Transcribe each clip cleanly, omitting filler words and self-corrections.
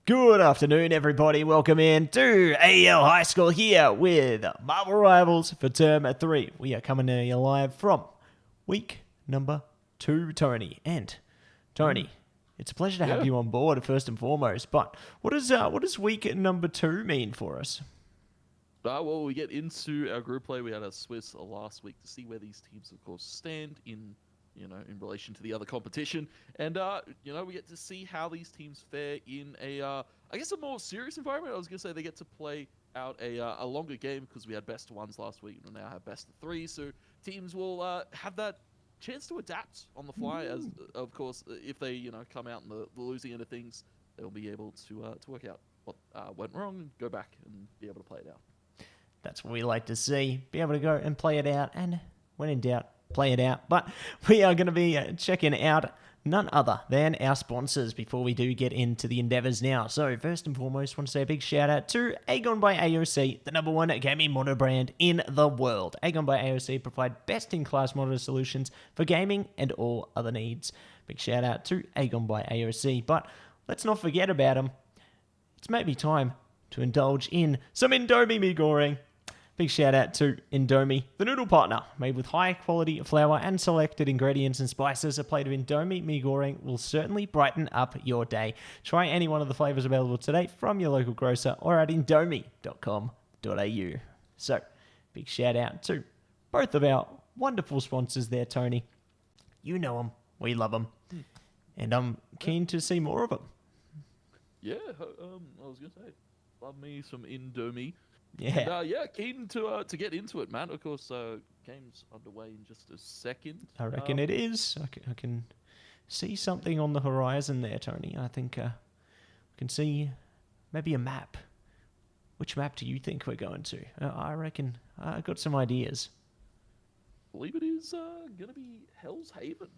Good afternoon, everybody. Welcome in to AEL High School here with Marvel Rivals for Term 3. We are coming to you live from week number 2, Tony. And, Tony, it's a pleasure to have you on board, first and foremost. But what does week number 2 mean for us? Well, we get into our group play. We had a Swiss last week to see where these teams, of course, stand in relation to the other competition. And, we get to see how these teams fare in a more serious environment. I was going to say they get to play out a longer game because we had best of ones last week and we'll now have best of 3. So teams will have that chance to adapt on the fly. As, of course, if they, come out in the losing end of things, they'll be able to work out what went wrong and go back and be able to play it out. That's what we like to see. Be able to go and play it out. And when in doubt, play it out. But we are going to be checking out none other than our sponsors before we do get into the endeavors now. So first and foremost, want to say a big shout out to AGON by AOC, the #1 gaming monitor brand in the world. AGON by AOC provide best-in-class monitor solutions for gaming and all other needs. Big shout out to AGON by AOC. But let's not forget about them. It's maybe time to indulge in some Indomie mee goreng. Big shout out to Indomie, the noodle partner. Made with high quality flour and selected ingredients and spices, a plate of Indomie mee goreng will certainly brighten up your day. Try any one of the flavors available today from your local grocer or at indomie.com.au. So, big shout out to both of our wonderful sponsors there, Tony. You know them, we love them, and I'm keen to see more of them. Yeah, I was going to say, love me some Indomie. Yeah. And, keen to get into it, man. Of course, game's underway in just a second. I reckon it is. I can see something on the horizon there, Tony. I think I can see maybe a map. Which map do you think we're going to? I reckon I got some ideas. I believe it is going to be Hell's Haven.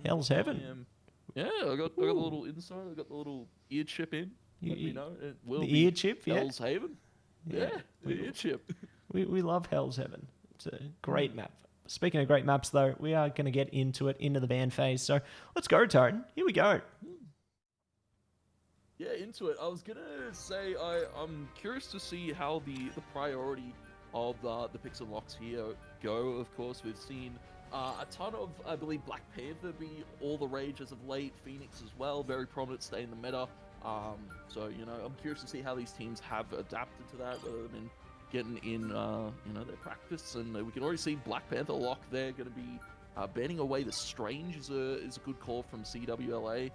Hell's Haven? Yeah, I got the little inside. I got the little ear chip in. Let me know. It will the be ear chip, yeah. Hell's Haven. Yeah, the ear chip. We love Hell's Heaven. It's a great map. Speaking of great maps, though, we are going to get into the ban phase. So let's go, Tone. Here we go. Yeah, into it. I was going to say I'm curious to see how the priority of the picks and locks here go. Of course, we've seen a ton of, I believe, Black Panther be all the rage as of late. Phoenix as well, very prominent, stay in the meta. So, I'm curious to see how these teams have adapted to that, whether they've been getting in, their practice. And we can already see Black Panther lock there going to be banning away the Strange is a good call from CWLA.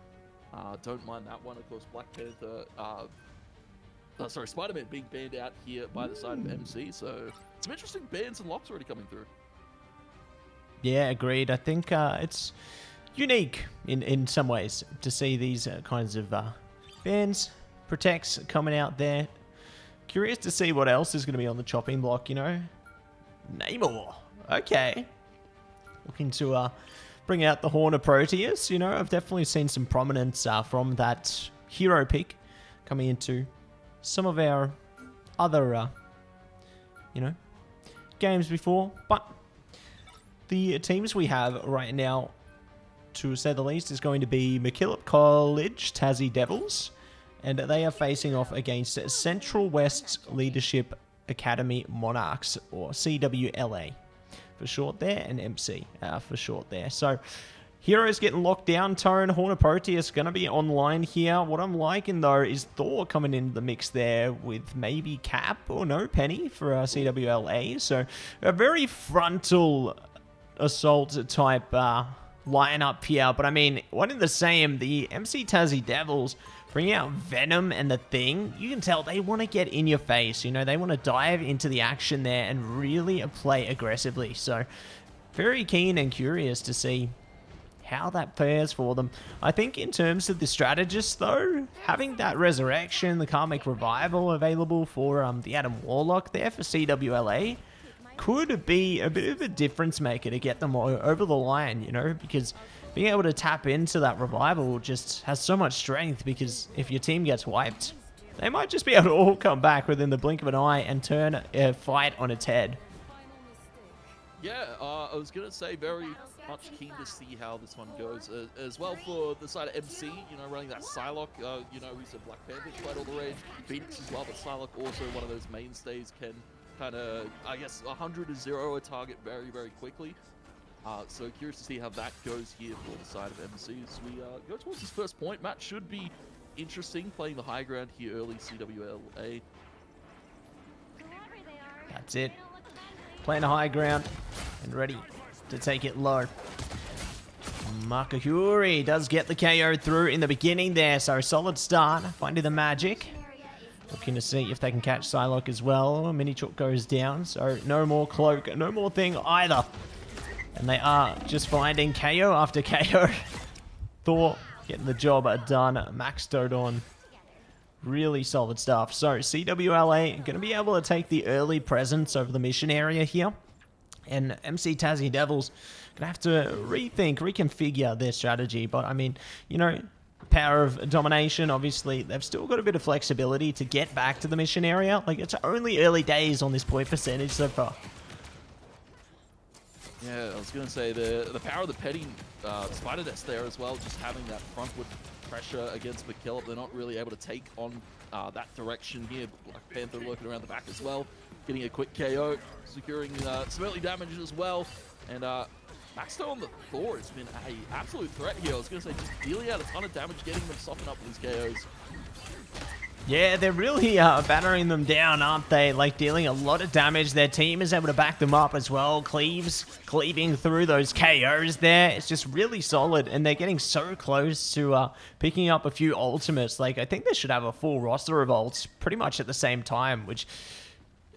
Don't mind that one. Of course, Black Panther, Spider-Man being banned out here by the side of MC. So, some interesting bans and locks already coming through. Yeah, agreed. I think it's unique in some ways to see these kinds of bans, protects coming out there. Curious to see what else is going to be on the chopping block, Namor. Okay. Looking to bring out the Horn of Proteus. I've definitely seen some prominence from that hero pick coming into some of our other, games before. But the teams we have right now, to say the least, is going to be MacKillop College Tassie Devils, and they are facing off against Central West Leadership Academy Monarchs, or CWLA for short there, and MC for short there. So, heroes getting locked down. Tone, Horn of Proteus going to be online here. What I'm liking, though, is Thor coming into the mix there with maybe Cap or no Penny for CWLA. So, a very frontal assault type lineup here. But I mean, one in the same, the MC Tassie Devils bring out Venom and the Thing. You can tell they want to get in your face. They want to dive into the action there and really play aggressively. So, very keen and curious to see how that fares for them. I think in terms of the strategists, though, having that Resurrection, the Karmic Revival available for the Adam Warlock there for CWLA could be a bit of a difference maker to get them over the line, because being able to tap into that revival just has so much strength, because if your team gets wiped, they might just be able to all come back within the blink of an eye and turn a fight on its head. Yeah, I was going to say very much keen to see how this one goes. As well for the side of MC, you know, running that Psylocke, you know, we said Black Panther quite all the rage. Phoenix as well, but Psylocke also one of those mainstays can kind of, I guess, 100 to 0 a target very, very quickly. So curious to see how that goes here for the side of MC as we go towards this first point. Matt should be interesting playing the high ground here early, CWLA. That's it. Playing the high ground and ready to take it low. Makahuri does get the KO through in the beginning there, so solid start. Finding the magic. Looking to see if they can catch Psylocke as well. Mini Chook goes down, so no more cloak, no more thing either. And they are just finding KO after KO. Thor getting the job done. Max Dodon. Really solid stuff. So CWLA going to be able to take the early presence over the mission area here. And MC Tassie Devils going to have to rethink, reconfigure their strategy. But I mean, you know, power of domination, obviously, they've still got a bit of flexibility to get back to the mission area. Like, it's only early days on this point percentage so far. Yeah, I was going to say the power of the petty Spider Nest there as well, just having that frontward pressure against McKillop. They're not really able to take on that direction here. Black Panther lurking around the back as well, getting a quick KO, securing some early damage as well. And Maxto on the Thor has been an absolute threat here. I was going to say, just dealing out a ton of damage, getting them soften up with these KOs. Yeah, they're really battering them down, aren't they? Like, dealing a lot of damage. Their team is able to back them up as well. Cleaving through those KOs there. It's just really solid, and they're getting so close to picking up a few ultimates. Like, I think they should have a full roster of ults pretty much at the same time, which...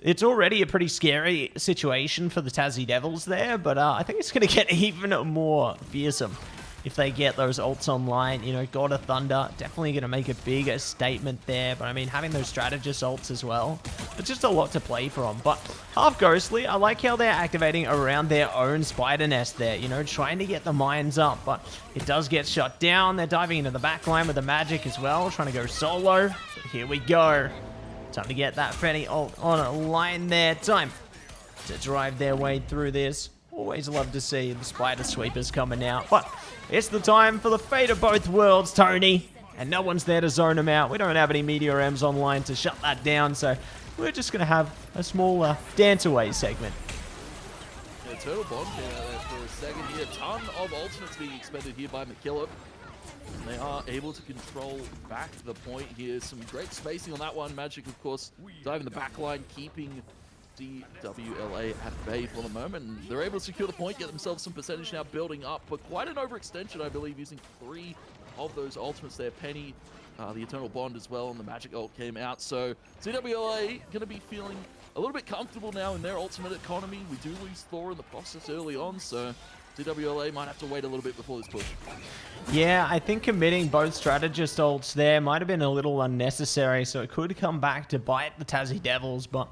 It's already a pretty scary situation for the Tassie Devils there, but I think it's going to get even more fearsome if they get those ults online. You know, God of Thunder, definitely going to make a bigger statement there. But I mean, having those strategist ults as well, it's just a lot to play from. But half ghostly, I like how they're activating around their own spider nest there, you know, trying to get the mines up. But it does get shut down. They're diving into the backline with the magic as well, trying to go solo. So here we go. Time to get that Freddy ult on a line there. Time to drive their way through this. Always love to see the Spider Sweepers coming out. But it's the time for the fate of both worlds, Tony. And no one's there to zone them out. We don't have any Meteor M's online to shut that down. So we're just going to have a small dance away segment. Yeah, Turtle Bond came out there for a second here. A ton of ultimates being expended here by McKillop. And they are able to control back the point here. Some great spacing on that one. Magic, of course, diving the back line, keeping CWLA at bay for the moment. And they're able to secure the point, get themselves some percentage now building up. But quite an overextension, I believe, using 3 of those ultimates there. Penny, the Eternal Bond as well, and the Magic ult came out. So CWLA going to be feeling a little bit comfortable now in their ultimate economy. We do lose Thor in the process early on, so CWLA might have to wait a little bit before this push. Yeah, I think committing both strategist ults there might have been a little unnecessary, so it could come back to bite the Tassie Devils, but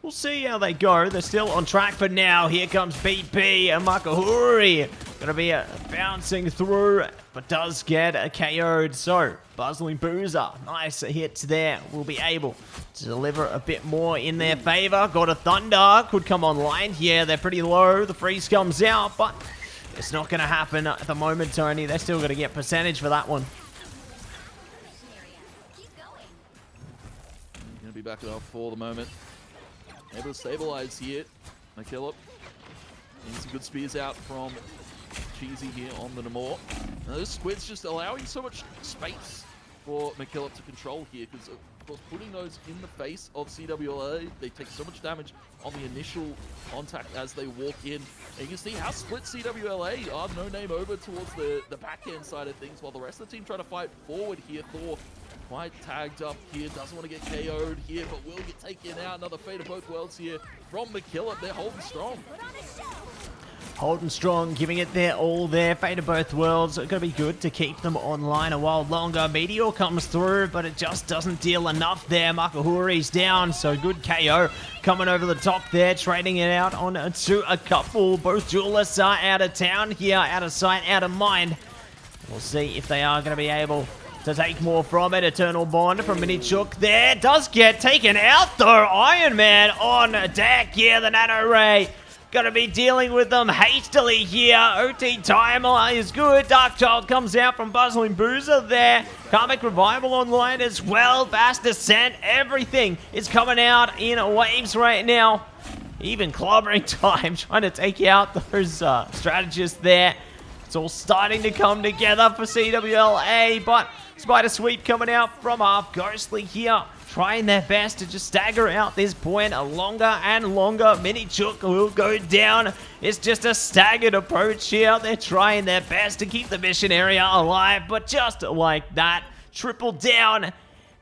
we'll see how they go. They're still on track for now. Here comes BP and Makahuri. Gonna be bouncing through, but does get a KO'd. So, Buzzling Boozer, nice hits there. Will be able to deliver a bit more in their favor. God of Thunder could come online. Yeah, they're pretty low. The freeze comes out, but it's not gonna happen at the moment, Tony. They're still gonna get percentage for that one. Gonna be backing up for the moment. Able to stabilize here. McKillop. Getting some good spears out from Cheesy here on the Namor. Now those squids just allowing so much space for McKillop to control here, because of course putting those in the face of CWLA, they take so much damage on the initial contact as they walk in. And you can see how split CWLA are no name over towards the backhand side of things, while the rest of the team try to fight forward here. Thor quite tagged up here, doesn't want to get KO'd here, but will get taken out. Another fate of both worlds here from McKillop. They're holding strong. Holding strong, giving it their all there. Fate of both worlds. It's going to be good to keep them online a while longer. Meteor comes through, but it just doesn't deal enough there. Makahuri's down, so good KO coming over the top there. Trading it out on to a couple. Both duelists are out of town here, out of sight, out of mind. We'll see if they are going to be able to take more from it. Eternal Bond from Mini Chook there. Does get taken out though. Iron Man on deck. Yeah, the Nano Ray Gonna be dealing with them hastily here. OT timer is good. Darkchild comes out from Buzzling Boozer there. Karmic Revival online as well. Fast Descent. Everything is coming out in waves right now. Even clobbering time trying to take out those strategists there. It's all starting to come together for CWLA, but Spider Sweep coming out from Half Ghostly here, trying their best to just stagger out this point. A longer and longer Mini Chook will go down. It's just a staggered approach here. They're trying their best to keep the mission area alive, but just like that, triple down.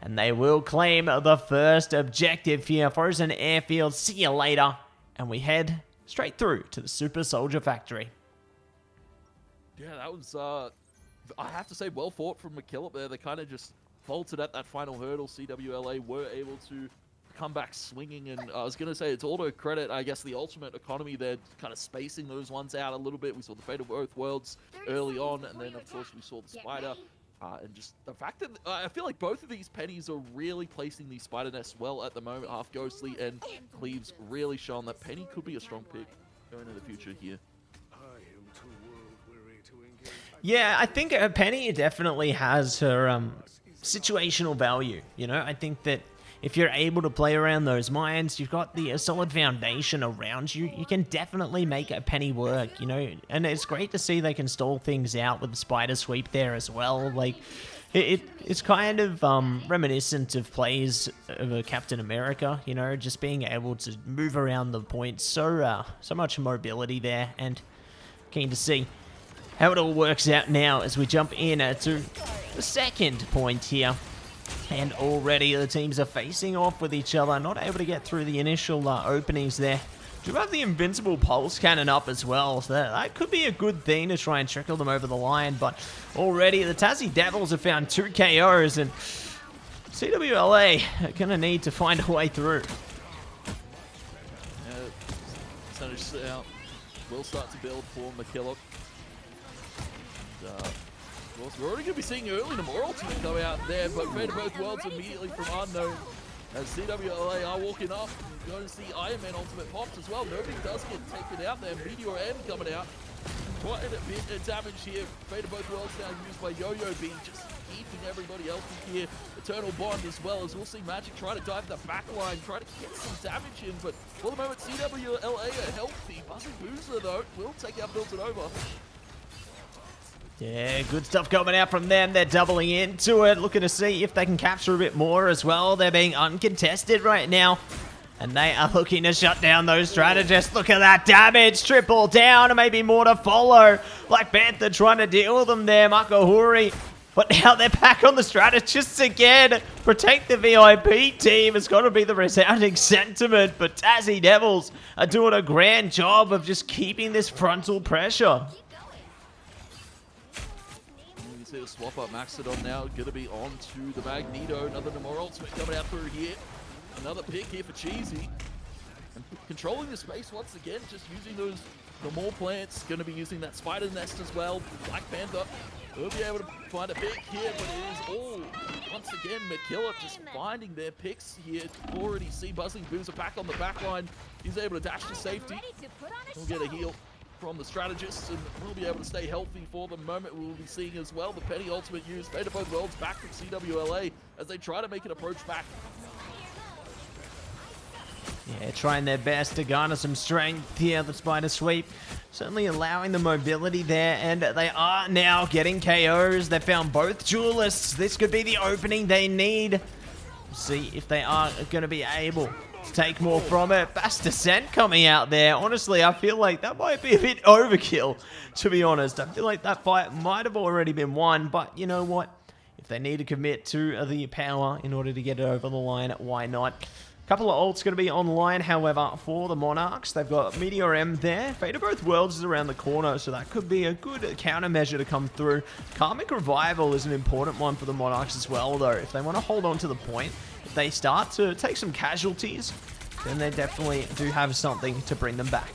And they will claim the first objective here. Frozen Airfield, see you later. And we head straight through to the Super Soldier Factory. Yeah, that was, I have to say, well fought from McKillop there. They kind of just faltered at that final hurdle. CWLA were able to come back swinging, and I was going to say, it's all to credit, I guess, the Ultimate Economy. They're kind of spacing those ones out a little bit. We saw the Fate of Both Worlds early on, and then, of course, we saw the Spider. And just the fact that I feel like both of these pennies are really placing these spider nests well at the moment. Half Ghostly and Cleaves really shown that Penny could be a strong pick going into the future here. Yeah, I think Penny definitely has her situational value. You know, I think that if you're able to play around those mines, you've got the solid foundation around you, you can definitely make a Penny work, you know, and it's great to see they can stall things out with the Spider Sweep there as well. Like, it's kind of reminiscent of plays of a Captain America, you know, just being able to move around the point, so much mobility there, and keen to see how it all works out now as we jump in to the second point here. And already the teams are facing off with each other, not able to get through the initial openings there. Do have the Invincible Pulse Cannon up as well, so that could be a good thing to try and trickle them over the line. But already the Tassie Devils have found 2 KOs, and CWLA are going to need to find a way through. Yeah, percentage out will start to build for McKillop. We're already going to be seeing early tomorrow team come out there, but Fate of Both Worlds immediately from Unknown as CWLA are walking up. You're going to see Iron Man Ultimate pops as well. Nobody does get taken out there. Meteor M coming out. Quite a bit of damage here. Fate of Both Worlds now used by Yo-Yo B, just keeping everybody else in here. Eternal Bond as well, as we'll see Magic try to dive the back line, try to get some damage in, but for the moment CWLA are healthy. Buzzing Boozer though will take out Built It Over. Yeah, good stuff coming out from them. They're doubling into it, looking to see if they can capture a bit more as well. They're being uncontested right now, and they are looking to shut down those strategists. Look at that damage, triple down, and maybe more to follow. Black Panther trying to deal with them there, Makahuri. But now they're back on the strategists again. Protect the VIP team has got to be the resounding sentiment, but Tassie Devils are doing a grand job of just keeping this frontal pressure. See the swap up Mattse123 now, gonna be on to the Magneto. Another Namor Ultimate coming out through here. Another pick here for Cheesy. And controlling the space once again, just using those Namor plants. Gonna be using that Spider Nest as well. Black Panther will be able to find a pick here, but it is all, once again, McKillop just finding their picks here. Already see Buzzing Boozer back on the back line. He's able to dash to safety. He'll get a heal from the strategists, and we'll be able to stay healthy for the moment. We'll be seeing as well the Penny Ultimate use. Fate of Both Worlds back from CWLA as they try to make an approach back. Yeah, trying their best to garner some strength here. The Spider Sweep certainly allowing the mobility there, and they are now getting KOs. They found both duelists. This could be the opening they need. See if they are going to be able to take more from it. Fast Descent coming out there. Honestly, I feel like that might be a bit overkill, to be honest. I feel like that fight might have already been won, but you know what? If they need to commit to the power in order to get it over the line, why not? A couple of ults going to be online, however, for the Monarchs. They've got Meteor M there. Fate of Both Worlds is around the corner, so that could be a good countermeasure to come through. Karmic Revival is an important one for the Monarchs as well, though. If they want to hold on to the point, if they start to take some casualties, then they definitely do have something to bring them back.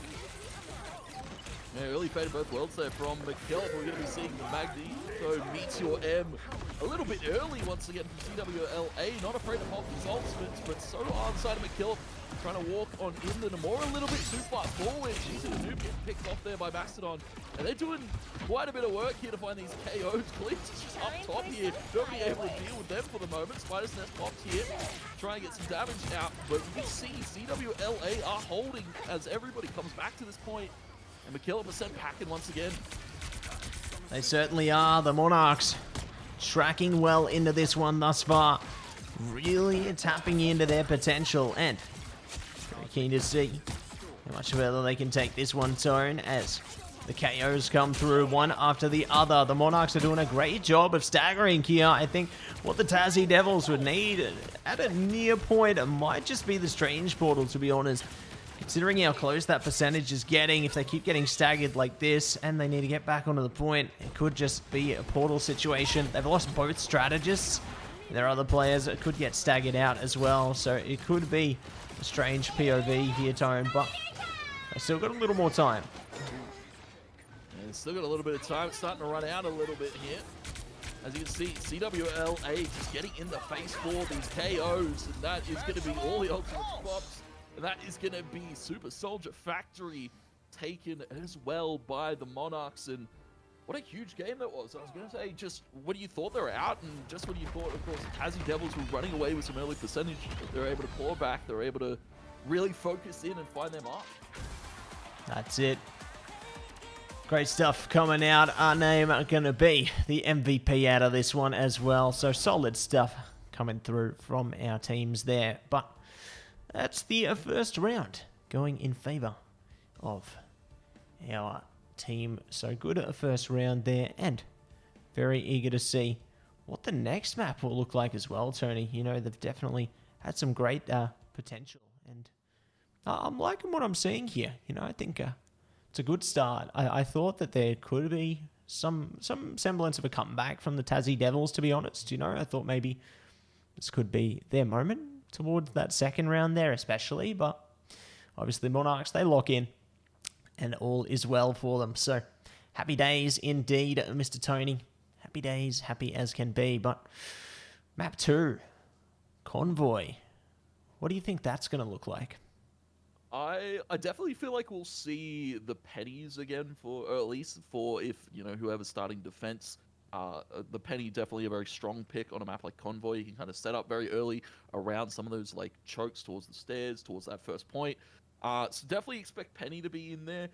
Yeah, really faded both worlds there from McKillop. We're going to be seeing the Magneto Meteor M a little bit early once again from CWLA. Not afraid to pop his ultimates, but so on side of McKillop. Trying to walk on in the Namora a little bit too far forward. She's in a new get picked off there by Mattse123. And they're doing quite a bit of work here to find these KOs. Cleats is just up top here. Nobody able to deal with them for the moment. Spider's Nest popped here. Trying to get some damage out. But you can see CWLA are holding as everybody comes back to this point. And McKillop was sent packing once again. They certainly are. The Monarchs tracking well into this one thus far. Really tapping into their potential, and very keen to see how much further they can take this one zone as the KOs come through one after the other. The Monarchs are doing a great job of staggering here. I think what the Tassie Devils would need at a near point might just be the Strange Portal, to be honest. Considering how close that percentage is getting, if they keep getting staggered like this and they need to get back onto the point, it could just be a portal situation. They've lost both strategists. There are other players that could get staggered out as well, so it could be a strange POV here, Tone, but they still got a little more time. And still got a little bit of time. It's starting to run out a little bit here. As you can see, CWLA just getting in the face for these KOs, and that is going to be all the ultimate pops. And that is going to be Super Soldier Factory taken as well by the Monarchs. And what a huge game that was. I was going to say, just when you thought they were out, and just when you thought, of course, Tassie Devils were running away with some early percentage, they were able to claw back. They were able to really focus in and find their mark. That's it. Great stuff coming out. Our name are going to be the MVP out of this one as well. So solid stuff coming through from our teams there. But that's the first round going in favor of our team. So good at a first round there, and very eager to see what the next map will look like as well, Tony. You know, they've definitely had some great potential, and I'm liking what I'm seeing here. You know, I think it's a good start. I thought that there could be some semblance of a comeback from the Tassie Devils, to be honest. You know, I thought maybe this could be their moment towards that second round there especially, but obviously Monarchs, they lock in and all is well for them. So happy days indeed, Mr. Tony. Happy days, happy as can be. But map 2, Convoy. What do you think that's going to look like? I definitely feel like we'll see the pennies again, or at least for if, you know, whoever's starting defense. The penny definitely a very strong pick on a map like Convoy. You can kind of set up very early around some of those like chokes towards the stairs, towards that first point. So definitely expect penny to be in there.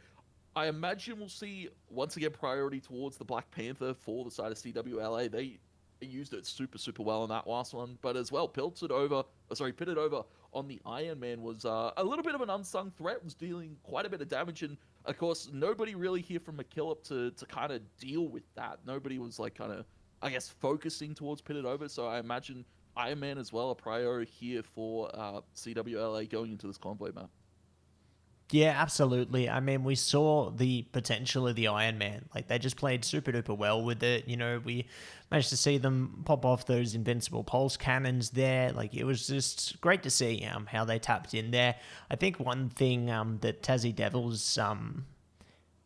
I imagine we'll see once again priority towards the Black Panther for the side of CWLA. They used it super well in that last one, but as well pitted over on the Iron Man was a little bit of an unsung threat, was dealing quite a bit of damage, and of course nobody really here from McKillop to kind of deal with that. Nobody was like kind of, I guess, focusing towards pitted over, so I imagine Iron Man as well a priority here for CWLA going into this Convoy map. Yeah, absolutely. I mean, we saw the potential of the Iron Man. Like, they just played super duper well with it. You know, we managed to see them pop off those invincible pulse cannons there. Like, it was just great to see how they tapped in there. I think one thing that Tassie Devils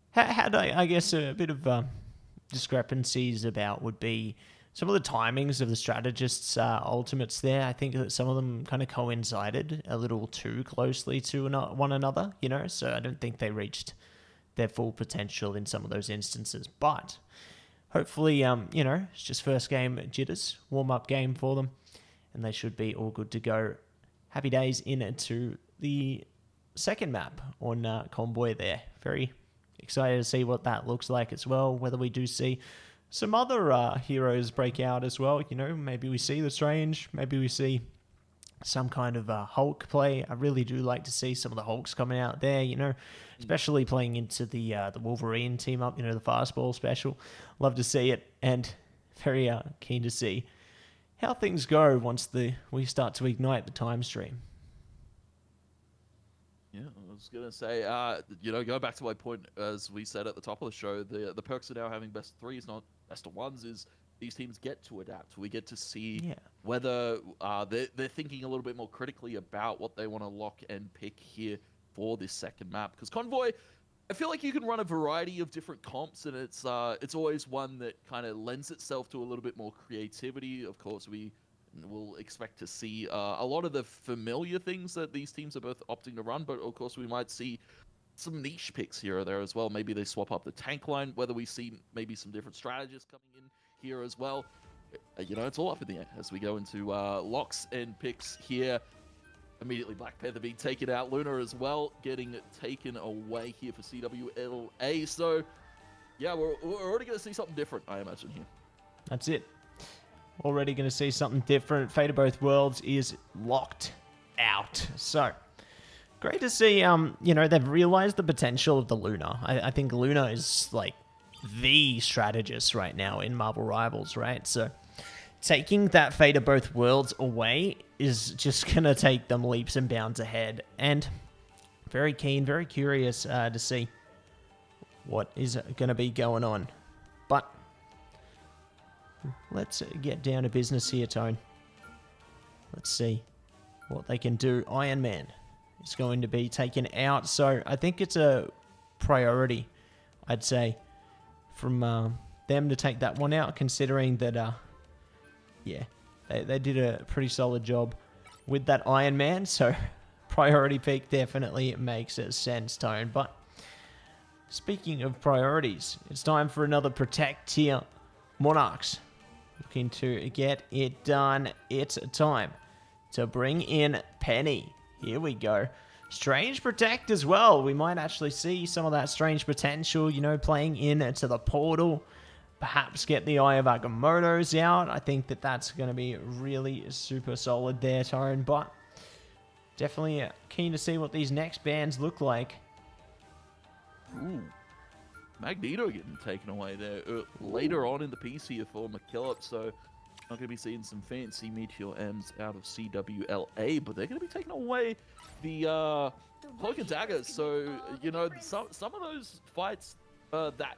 had, I guess, a bit of discrepancies about would be some of the timings of the strategists' ultimates there. I think that some of them kind of coincided a little too closely to one another, you know, so I don't think they reached their full potential in some of those instances. But hopefully, you know, it's just first game jitters, warm-up game for them, and they should be all good to go. Happy days into the second map on Convoy there. Very excited to see what that looks like as well, whether we do see some other heroes break out as well. You know, maybe we see the Strange, maybe we see some kind of Hulk play. I really do like to see some of the Hulks coming out there, you know, especially playing into the Wolverine team up, you know, the fastball special. Love to see it, and very keen to see how things go once we start to ignite the time stream. Yeah, I was going to say, you know, go back to my point, as we said at the top of the show, the perks of now having best of threes, not best of ones, is these teams get to adapt. We get to see whether they're thinking a little bit more critically about what they want to lock and pick here for this second map. Because Convoy, I feel like you can run a variety of different comps, and it's always one that kind of lends itself to a little bit more creativity. Of course, we will expect to see a lot of the familiar things that these teams are both opting to run, but of course we might see some niche picks here or there as well. Maybe they swap up the tank line, whether we see maybe some different strategists coming in here as well. You know, it's all up in the air as we go into locks and picks here. Immediately Black Panther being taken out. Luna as well getting taken away here for CWLA. So, yeah, we're already going to see something different, I imagine, here. That's it. Already going to see something different. Fate of Both Worlds is locked out. So, great to see, you know, they've realized the potential of the Luna. I think Luna is, like, the strategist right now in Marvel Rivals, right? So, taking that Fate of Both Worlds away is just going to take them leaps and bounds ahead. And very keen, very curious to see what is going to be going on. But let's get down to business here, Tone. Let's see what they can do. Iron Man is going to be taken out. So I think it's a priority, I'd say, from them to take that one out, considering that... yeah, they did a pretty solid job with that Iron Man, so priority pick definitely makes sense, Tone. But speaking of priorities, it's time for another Protect tier. Monarchs looking to get it done. It's time to bring in Penny. Here we go. Strange Protect as well. We might actually see some of that Strange potential, you know, playing into the portal. Perhaps get the Eye of Agamotto's out. I think that that's going to be really super solid there, Tone. But definitely keen to see what these next bans look like. Ooh. Magneto getting taken away there later on in the piece here for McKillop. So not going to be seeing some fancy Meteor M's out of CWLA, but they're going to be taking away the Cloak and Daggers. So, you know, some of those fights that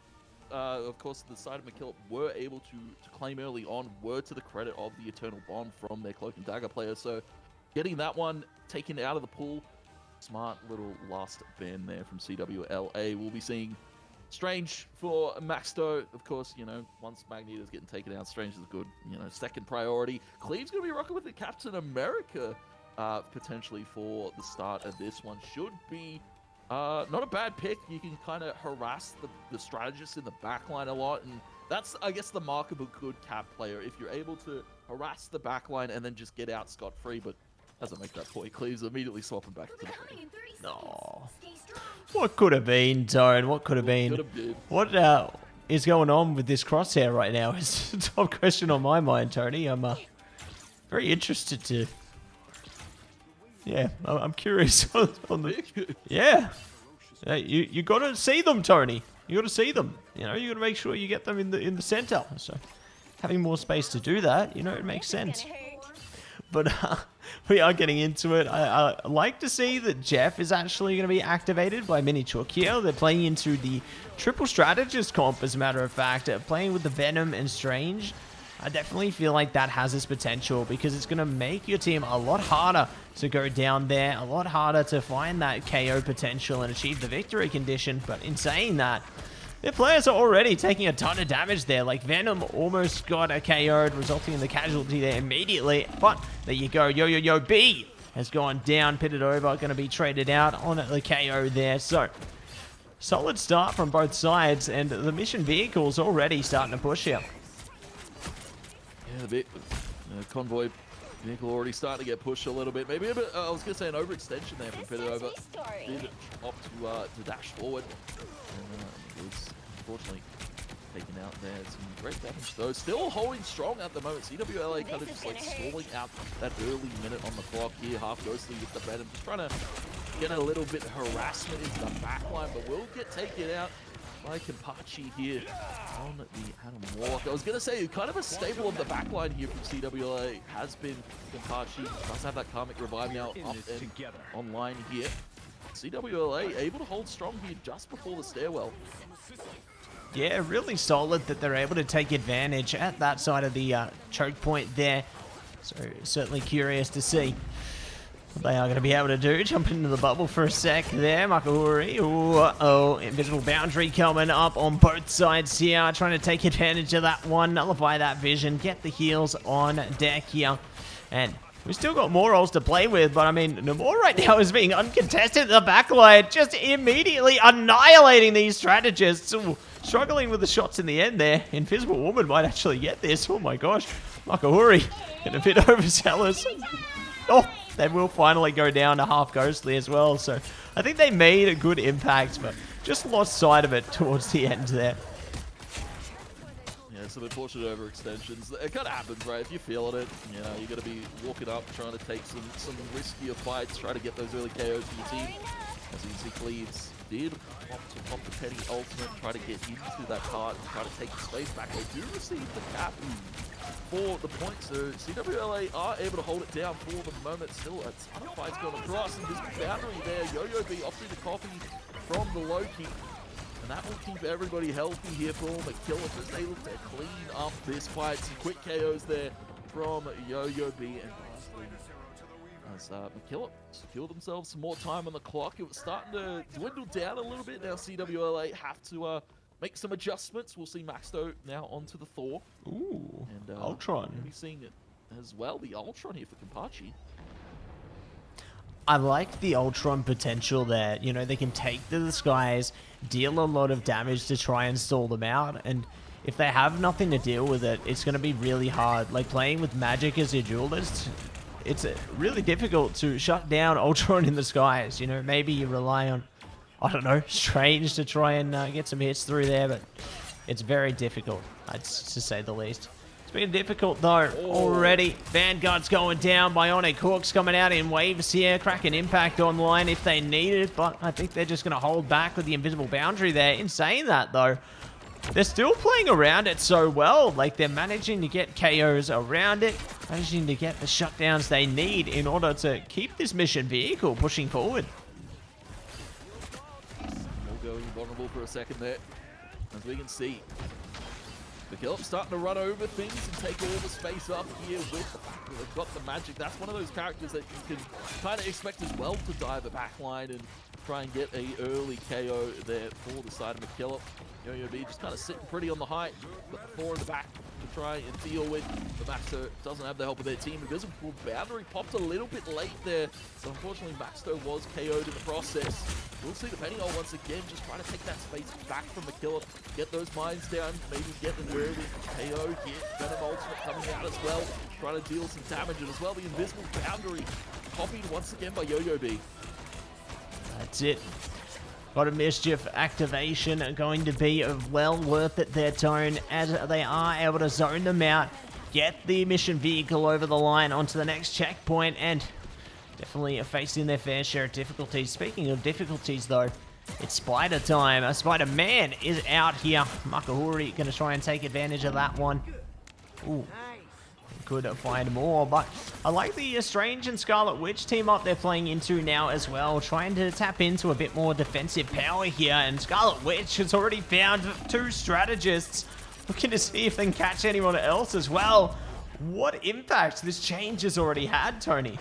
of course, the side of McKillop were able to claim early on were to the credit of the Eternal Bond from their Cloak and Dagger player. So getting that one taken out of the pool, smart little last ban there from CWLA. We'll be seeing Strange for Maxto. Of course, you know, once Magneto's getting taken out, Strange is a good, you know, second priority. Cleve's going to be rocking with the Captain America potentially for the start of this one. Should be not a bad pick. You can kind of harass the strategist in the backline a lot, and that's, I guess, the mark of a good Cap player. If you're able to harass the backline and then just get out scot-free, but doesn't make that point. Cleve's immediately swapping back to the front. No. What could have been, Tone? What could have been? What is going on with this crosshair right now is the top question on my mind, Tony. I'm very interested to... yeah, I'm curious on the... yeah. You got to see them, Tony. You got to see them. You know, you got to make sure you get them in the center. So having more space to do that, you know, it makes sense. But we are getting into it. I like to see that Jeff is actually going to be activated by Miniature Kill. They're playing into the triple strategist comp, as a matter of fact. Playing with the Venom and Strange. I definitely feel like that has its potential because it's going to make your team a lot harder to go down there, a lot harder to find that KO potential and achieve the victory condition. But in saying that, their players are already taking a ton of damage there. Like Venom almost got a KO'd, resulting in the casualty there immediately. But there you go. Yo, B has gone down, pitted over, going to be traded out on the KO there. So solid start from both sides, and the mission vehicle's already starting to push here. Yeah, the convoy vehicle already starting to get pushed a little bit. Maybe a bit, I was going to say an overextension there from pitted over. Did opt to dash forward. Was unfortunately taken out there. Some great damage though. Still holding strong at the moment. CWLA kind of just like stalling out that early minute on the clock here. Half ghostly with the Venom. Just trying to get a little bit of harassment into the backline, but will get taken out by Kampachi here on the Adam Warlock. I was going to say, kind of a staple of the backline here from CWLA has been Kampachi. Does have that Karmic Revive now up and online here. CWLA able to hold strong here just before the stairwell. Yeah, really solid that they're able to take advantage at that side of the choke point there. So certainly curious to see They are going to be able to do. Jump into the bubble for a sec there. Makahuri. Ooh, uh-oh. Invisible boundary coming up on both sides here. Trying to take advantage of that one. Nullify that vision. Get the heals on deck here. And we've still got more roles to play with, but I mean, Namor right now is being uncontested in the backline. Just immediately annihilating these strategists. Ooh, struggling with the shots in the end there. Invisible Woman might actually get this. Oh my gosh. Makahuri getting a bit overzealous. Oh, they will finally go down to half ghostly as well. So I think they made a good impact, but just lost sight of it towards the end there. Yeah, some unfortunate overextensions. It kind of happens, right? If you're feeling it, you know, you're going to be walking up, trying to take some riskier fights, try to get those early KOs for your team. As you can see, Cleaves did pop the Penny ultimate, try to get into that part, and try to take the space back. They do receive the cap for the point, so CWLA are able to hold it down for the moment. Still a ton of fights going across, and this boundary there, Yo-Yo B opting to copy from the low kick. And that will keep everybody healthy here for McKillop as they look to clean up this fight. Some quick KOs there from Yo-Yo B, and as McKillop secured themselves some more time on the clock. It was starting to dwindle down a little bit. Now CWLA have to make some adjustments. We'll see Maxto now onto the Thor. Ooh, and Ultron. We'll be seeing it as well, the Ultron here for Kampachi. I like the Ultron potential there. You know, they can take to the skies, deal a lot of damage to try and stall them out, and if they have nothing to deal with it, it's going to be really hard. Like, playing with magic as your duelist, it's really difficult to shut down Ultron in the skies. You know, maybe you rely on, I don't know, Strange to try and get some hits through there, but it's very difficult, to say the least. It's been difficult though already. Vanguard's going down. Bionic Hawks coming out in waves here. Cracking impact online if they need it, but I think they're just going to hold back with the invisible boundary there. In saying that though, they're still playing around it so well. Like, they're managing to get KOs around it, managing to get the shutdowns they need in order to keep this mission vehicle pushing forward. All going vulnerable for a second there, as we can see. McKillop starting to run over things and take all the space up here with the fact that they've got the magic. That's one of those characters that you can kind of expect as well to dive the backline and try and get a early KO there for the side of McKillop. Yo-Yo B just kind of sitting pretty on the height, but the four in the back to try and deal with. The Maxto doesn't have the help of their team. Invisible boundary popped a little bit late there, so unfortunately Maxto was KO'd in the process. We'll see the Penny Hole once again, just trying to take that space back from McKillop, get those mines down, maybe get an early KO here. Venom ultimate coming out as well, trying to deal some damage, and as well the invisible boundary copied once again by Yo-Yo B. That's it. Got a Mischief activation, going to be well worth it their tone, as they are able to zone them out, get the mission vehicle over the line onto the next checkpoint, and definitely facing their fair share of difficulties. Speaking of difficulties though, it's Spider time. Spider-Man is out here. Makahuri going to try and take advantage of that one. Ooh. Could find more, but I like the Strange and Scarlet Witch team up they're playing into now as well, trying to tap into a bit more defensive power here, and Scarlet Witch has already found 2 strategists, looking to see if they can catch anyone else as well. What impact this change has already had, Tony?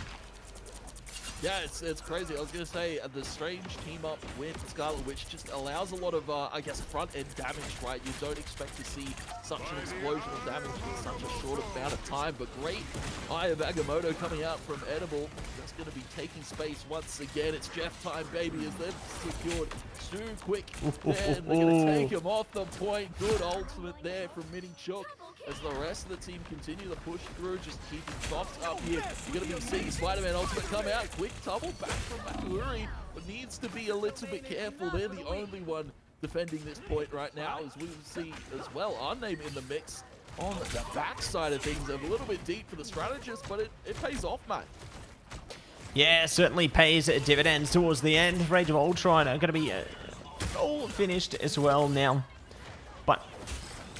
Yeah, it's crazy. I was going to say, the Strange team up with Scarlet Witch just allows a lot of, I guess, front-end damage, right? You don't expect to see such an explosion of damage in such a short amount of time, but great Eye of Agamotto coming out from Edible. That's going to be taking space once again. It's Jeff time, baby, as they've secured Stu quick there, and they're going to take him off the point. Good ultimate there from Mini Chook, as the rest of the team continue to push through, just keeping tops up here. You're going to be seeing Spider-Man ultimate come out. Quick double back from Makahuri, but needs to be a little bit careful. They're the only one defending this point right now, as we will see as well our name in the mix on the back side of things. A little bit deep for the strategist, but it pays off, Matt. Yeah, certainly pays dividends towards the end. Rage of Ultron are going to be all finished as well now. But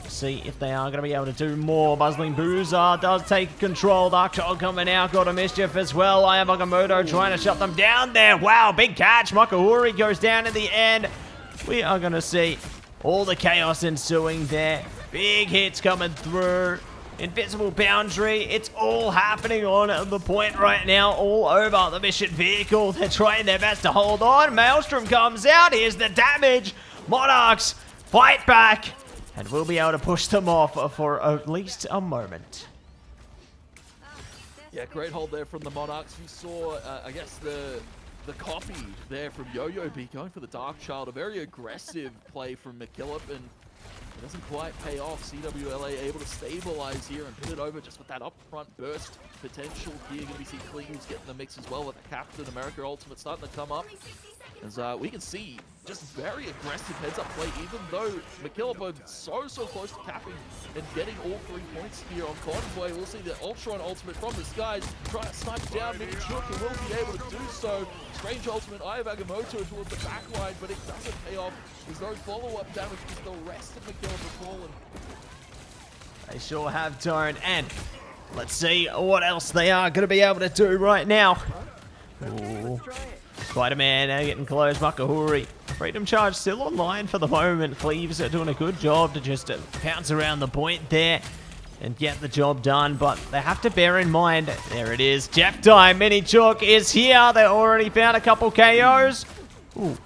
see if they are going to be able to do more. Buzzling Boozer does take control. Dark Child coming out, got a Mischief as well. I have Agamotto trying to shut them down there. Wow, big catch. Makahuri goes down in the end. We are going to see all the chaos ensuing there. Big hits coming through. Invisible boundary. It's all happening on the point right now, all over the mission vehicle. They're trying their best to hold on. Maelstrom comes out. Here's the damage. Monarchs fight back, and we'll be able to push them off for at least a moment. Yeah, great hold there from the Monarchs. We saw, I guess, the copy there from Yo-Yo B going for the Dark Child. A very aggressive play from McKillop, and it doesn't quite pay off. CWLA able to stabilize here and put it over just with that upfront burst potential here. Going to be see Cleaves getting the mix as well with the Captain America ultimate starting to come up. As we can see, just very aggressive heads-up play, even though McKillop was so close to capping and getting all 3 points here on Convoy. We'll see the Ultron ultimate from the skies, trying to snipe down Mini Chook, and will be able to do so. Strange ultimate, Eye of Agamotto towards the back line, but it doesn't pay off. There's no follow-up damage because the rest of McKillop have fallen. They sure have, Tone, and let's see what else they are going to be able to do right now. Ooh. Spider-Man getting close. Makahuri. Freedom Charge still online for the moment. Cleaves are doing a good job to just pounce around the point there and get the job done, but they have to bear in mind, there it is, Jeff Time. Mini Chalk is here. They already found a couple KOs. Ooh.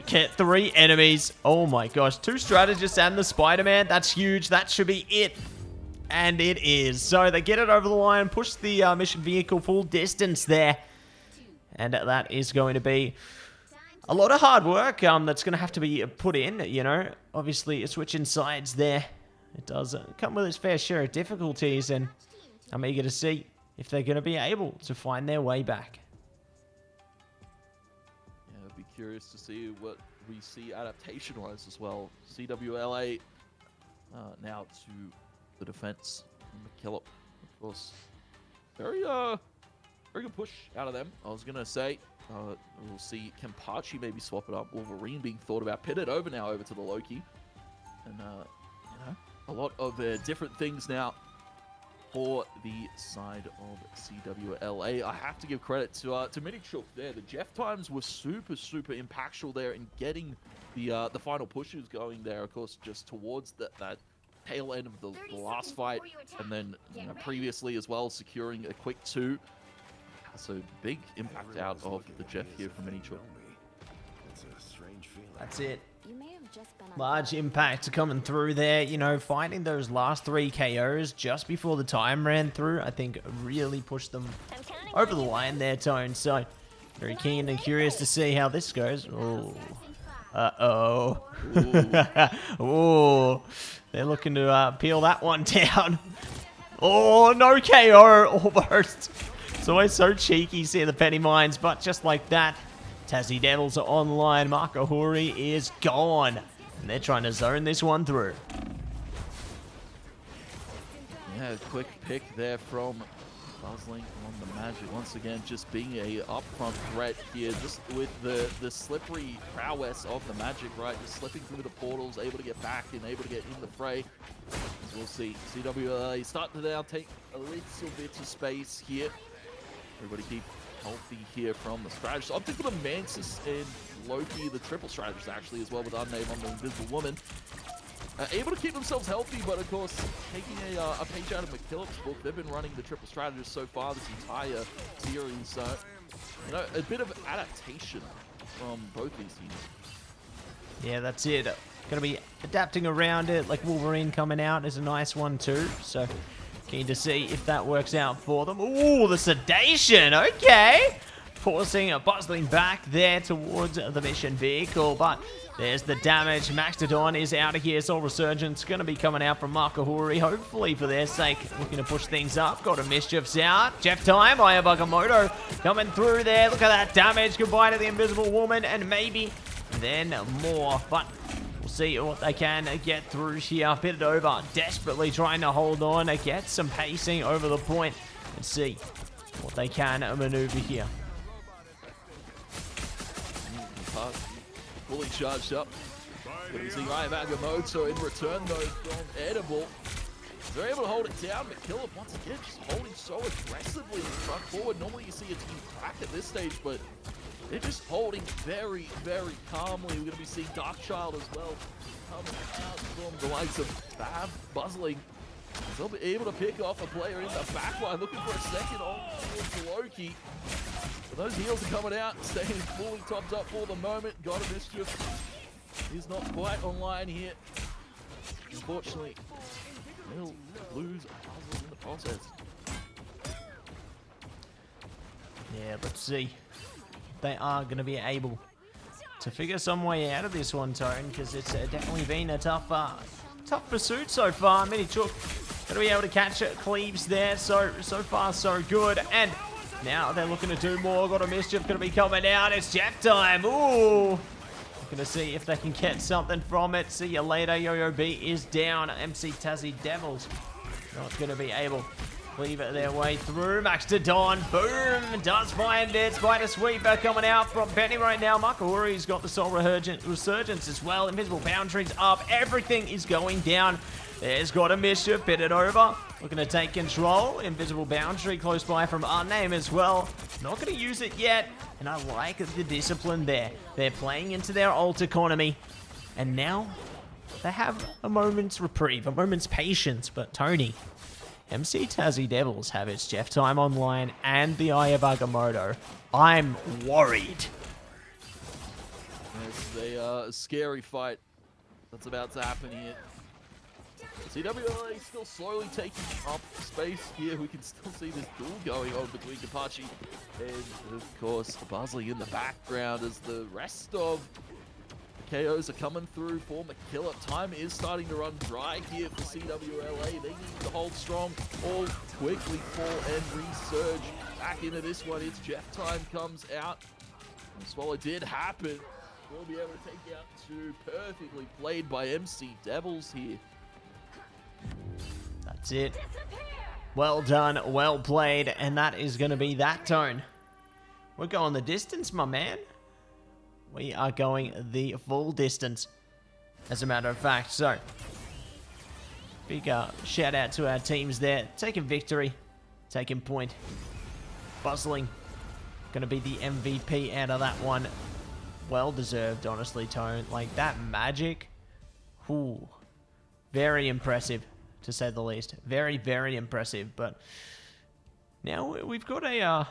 Get 3 enemies. Oh my gosh. 2 strategists and the Spider-Man. That's huge. That should be it. And it is. So they get it over the line, push the mission vehicle full distance there. And that is going to be a lot of hard work that's going to have to be put in, you know. Obviously, switching sides there, it does come with its fair share of difficulties, and I'm eager to see if they're going to be able to find their way back. Yeah, I'd be curious to see what we see adaptation-wise as well. CWLA now to the defense. McKillop, of course, very good push out of them. I was going to say, we'll see Kempachi maybe swap it up. Wolverine being thought about. Pitted over now over to the Loki. And, you know, a lot of different things now for the side of CWLA. I have to give credit to Minichuk there. The Jeff times were super impactful there in getting the final pushes going there. Of course, just towards that tail end of the last fight. And then, you know, previously as well, securing a quick 2. So big impact out of the Jeff here from Minichuk. That's it. Large impact coming through there. You know, finding those last 3 KOs just before the time ran through, I think really pushed them over the line there, Tone. So very keen and curious to see how this goes. Oh, uh-oh. Oh, they're looking to peel that one down. Oh, no KO almost. It's always so cheeky, see the Penny Mines, but just like that, Tassie Devils are online. Makahuri is gone, and they're trying to zone this one through. Yeah, quick pick there from Buzzling on the Magic. Once again, just being a upfront threat here, just with the slippery prowess of the Magic, right? Just slipping through the portals, able to get back and able to get in the fray. As we'll see, CWLA starting to now take a little bit of space here. Everybody keep healthy here from the strategist. I'm thinking of Mantis and Loki, the triple strategist actually as well, with Unnamed on the Invisible Woman. Able to keep themselves healthy, but of course, taking a page out of McKillop's book, they've been running the triple strategist so far this entire series. You know, a bit of adaptation from both these teams. Yeah, that's it. Gonna be adapting around it, like Wolverine coming out is a nice one too, so keen to see if that works out for them. Ooh, the sedation, okay. Forcing a Buzzling back there towards the mission vehicle, but there's the damage. Mastodon is out of here. Soul Resurgence going to be coming out from Makahuri, hopefully for their sake, looking to push things up. Got a Mischief's out. Jeff Time, Eye of Agamotto coming through there. Look at that damage. Goodbye to the Invisible Woman, and maybe then more, but we'll see what they can get through here. Pitted over, desperately trying to hold on, get some pacing over the point, and see what they can maneuver here. Fully charged up. But using Eye of Agamotto in return though from Edible. They're able to hold it down. McKillop once again just holding so aggressively in the front forward. Normally you see a team crack at this stage, but they're just holding very calmly. We're going to be seeing Darkchild as well coming out from the likes of Bab, Buzzling. They'll be able to pick off a player in the back line, looking for a second on Loki. But those heals are coming out, staying fully topped up for the moment. Got a mischief. He's not quite online here. Unfortunately, they'll lose in the process. Yeah, let's see. They are going to be able to figure some way out of this one, Tone, because it's definitely been a tough pursuit so far. Minichook going to be able to catch it. Cleaves there, so far so good. And now they're looking to do more. Got a mischief going to be coming out. It's Jeff time. Ooh. Going to see if they can get something from it. See you later. Yo-Yo B is down. MC Tassie Devils not going to be able to leave it their way through. Max to Don. Boom. Does find it. Spider Sweeper coming out from Benny right now. Makahuri's got the Soul Resurgence as well. Invisible Boundaries up. Everything is going down. There's got a mischief. Bit it over. Looking to take control. Invisible Boundary close by from Unnamed as well. Not going to use it yet. And I like the discipline there. They're playing into their ult economy. And now they have a moment's reprieve, a moment's patience. But Tony, MC Tassie Devils have its Jeff time online and the Eye of Agamotto. I'm worried. It's a scary fight that's about to happen here. CWLA still slowly taking up space here. We can still see this duel going on between Kapachi and, of course, Buzzling in the background as the rest of the KOs are coming through for McKillop. Time is starting to run dry here for CWLA. They need to hold strong or quickly fall and resurge back into this one. It's Jeff time comes out. And Swallow did happen. We'll be able to take out two. Perfectly played by MC Devils here. That's it. Well done, well played, and that is going to be that, Tone. We're going the distance, my man. We are going the full distance, as a matter of fact. So, big shout out to our teams there. Taking victory, taking point. Bustling, going to be the MVP out of that one. Well deserved, honestly, Tone. Like, that magic, whew, very impressive, to say the least. Very, very impressive. But now we've got a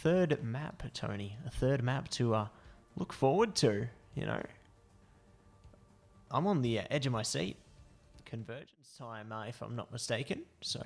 third map, Tony. A third map to look forward to, you know. I'm on the edge of my seat. Convergence time, if I'm not mistaken. So,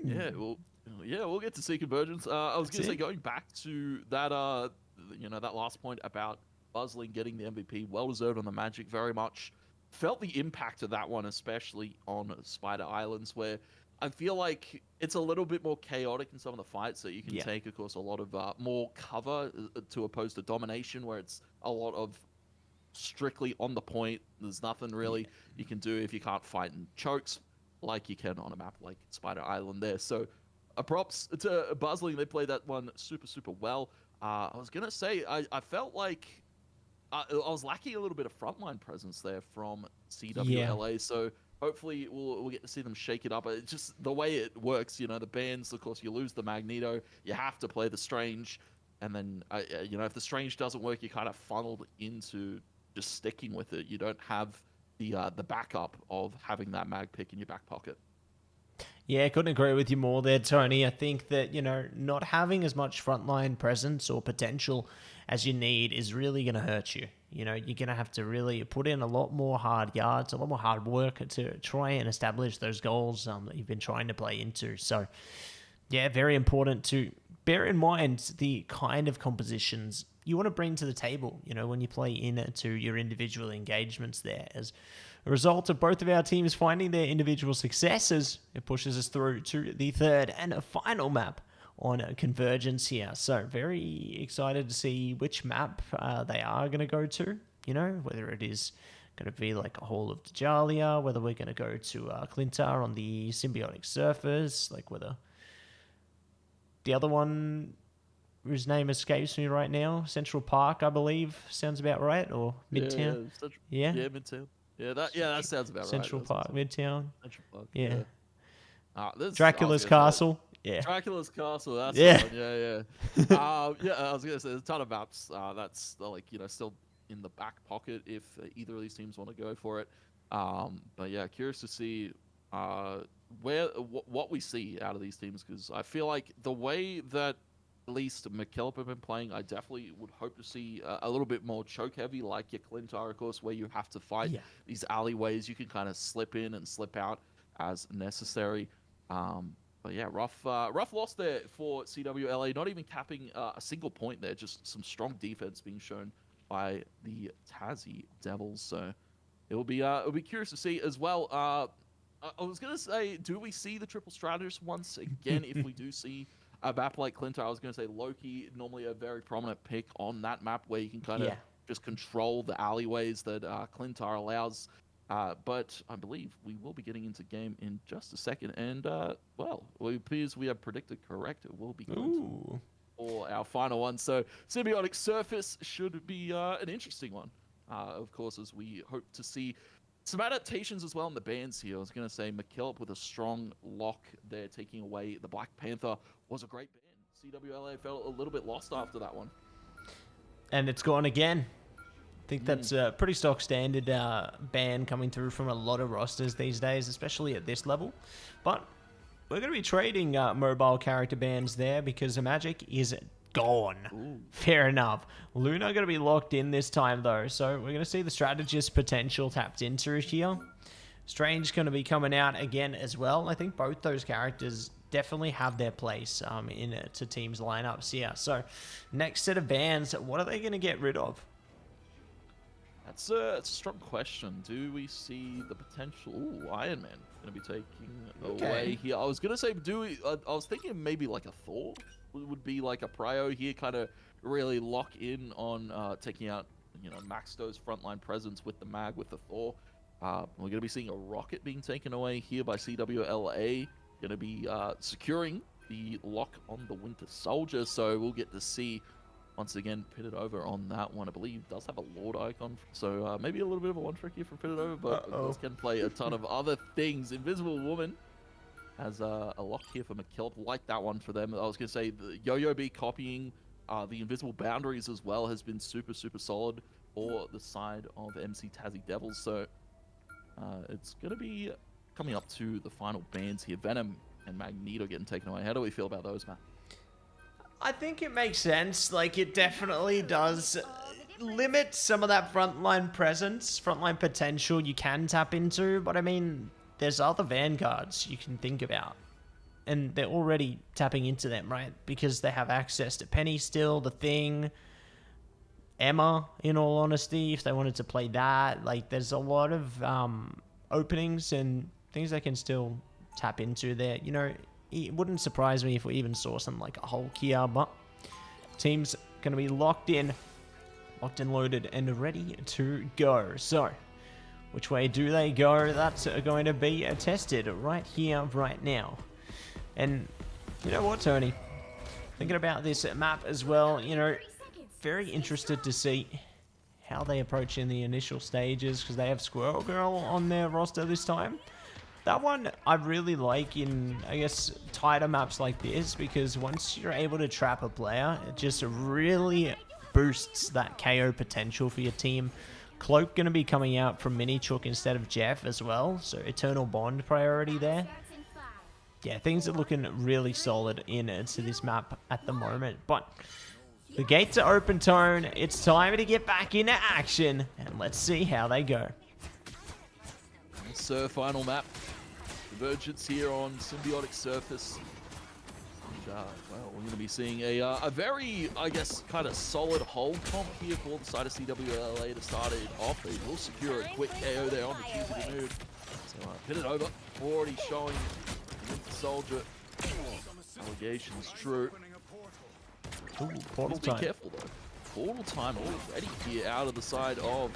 yeah, we'll get to see Convergence. I was going to say, going back to that, you know, that last point about Buzzling getting the MVP, well deserved on the Magic, very much. Felt the impact of that one, especially on Spider Islands, where I feel like it's a little bit more chaotic in some of the fights, so you can take, of course, a lot of more cover to opposed to domination, where it's a lot of strictly on the point. There's nothing really you can do if you can't fight in chokes like you can on a map like Spider Island there. So props to Buzzling. They played that one super, super well. I was going to say, I felt like I was lacking a little bit of frontline presence there from CWLA, so hopefully we'll get to see them shake it up. It's just the way it works, you know, the bans, of course, you lose the Magneto, you have to play the Strange, and then, you know, if the Strange doesn't work, you're kind of funneled into just sticking with it. You don't have the backup of having that mag pick in your back pocket. Yeah, couldn't agree with you more there, Tony. I think that, you know, not having as much frontline presence or potential as you need is really going to hurt you. You know, you're going to have to really put in a lot more hard yards, a lot more hard work to try and establish those goals that you've been trying to play into. So, yeah, very important to bear in mind the kind of compositions you want to bring to the table, you know, when you play into your individual engagements there. As a result of both of our teams finding their individual successes, it pushes us through to the third and a final map on Convergence here. So very excited to see which map they are going to go to, you know, whether it is going to be like a Hall of Dajalia, whether we're going to go to Clintar on the Symbiotic Surface, like whether the other one whose name escapes me right now, Central Park, I believe, sounds about right, or Midtown. Yeah, Midtown. Yeah, that sounds about Central right. Park, Midtown. Central Park. Yeah. Dracula's Castle. Yeah. Dracula's Castle. That's yeah. The one. Yeah. I was gonna say there's a ton of maps. That's like, you know, still in the back pocket if either of these teams want to go for it. But yeah, curious to see what we see out of these teams, because I feel like the way that at least McKillop have been playing, I definitely would hope to see a little bit more choke heavy, like your Clintar, of course, where you have to fight these alleyways. You can kind of slip in and slip out as necessary. But yeah, rough loss there for CWLA. Not even capping a single point there. Just some strong defense being shown by the Tassie Devils. So it'll be curious to see as well. I was gonna say, do we see the triple strategist once again? If we do see a map like Clintar, I was gonna say Loki, normally a very prominent pick on that map where you can kind of just control the alleyways that Clintar allows. But I believe we will be getting into game in just a second, and well, it appears we have predicted correct. It will be good for our final one. So Symbiotic Surface should be an interesting one, of course, as we hope to see some adaptations as well in the bans here. I was going to say McKillop with a strong lock there, taking away the Black Panther, was a great ban. CWLA felt a little bit lost after that one. And it's gone again. I think that's a pretty stock standard ban coming through from a lot of rosters these days, especially at this level. But we're going to be trading mobile character bans there because the magic is gone. Ooh. Fair enough. Luna going to be locked in this time though, so we're going to see the strategist potential tapped into here. Strange going to be coming out again as well. I think both those characters definitely have their place to teams' lineups here. So next set of bans, what are they going to get rid of? That's a strong question. Do we see the potential? Ooh, Iron Man going to be taking away here. I was going to say, I was thinking maybe like a Thor would be like a prio here, kind of really lock in on taking out, Maxto's frontline presence with the mag, with the Thor. We're going to be seeing a Rocket being taken away here by CWLA. Going to be securing the lock on the Winter Soldier, so we'll get to see once again Pitted Over on that one. I believe does have a Lord icon, so maybe a little bit of a one trick here from Pitted Over, but of course can play a ton of other things. Invisible Woman has a lock here for McKillop, like that one for them. I was going to say the Yo-Yo B copying the invisible boundaries as well has been super solid for the side of MC Tassie Devils. So it's going to be coming up to the final bans here. Venom and Magneto getting taken away. How do we feel about those, Matt? I think it makes sense. Like, it definitely does limit some of that frontline presence, frontline potential you can tap into. But I mean, there's other Vanguards you can think about. And they're already tapping into them, right? Because they have access to Penny still, the Thing, Emma, in all honesty, if they wanted to play that. Like, there's a lot of openings and things they can still tap into there. It wouldn't surprise me if we even saw something like a Hulk here, but team's going to be locked in, loaded, and ready to go. So, which way do they go? That's going to be tested right here, right now. And you know what, Tony? Thinking about this map as well, very interested to see how they approach in the initial stages, because they have Squirrel Girl on their roster this time. That one I really like in, I guess, tighter maps like this, because once you're able to trap a player, it just really boosts that KO potential for your team. Cloak going to be coming out from Mini Chook instead of Jeff as well, so Eternal Bond priority there. Yeah, things are looking really solid into this map at the moment, but the gates are open, Tone. It's time to get back into action, and let's see how they go. So, final map. Divergence here on Symbiotic Surface. And, well, we're going to be seeing a very, I guess, kind of solid hold comp here for the side of CWLA to start it off. They will secure a quick KO there on the Tuesday Nude. So, Pitted Over, already showing the Winter Soldier. Allegations true. Ooh, portal time. Be careful though. Portal time already here out of the side of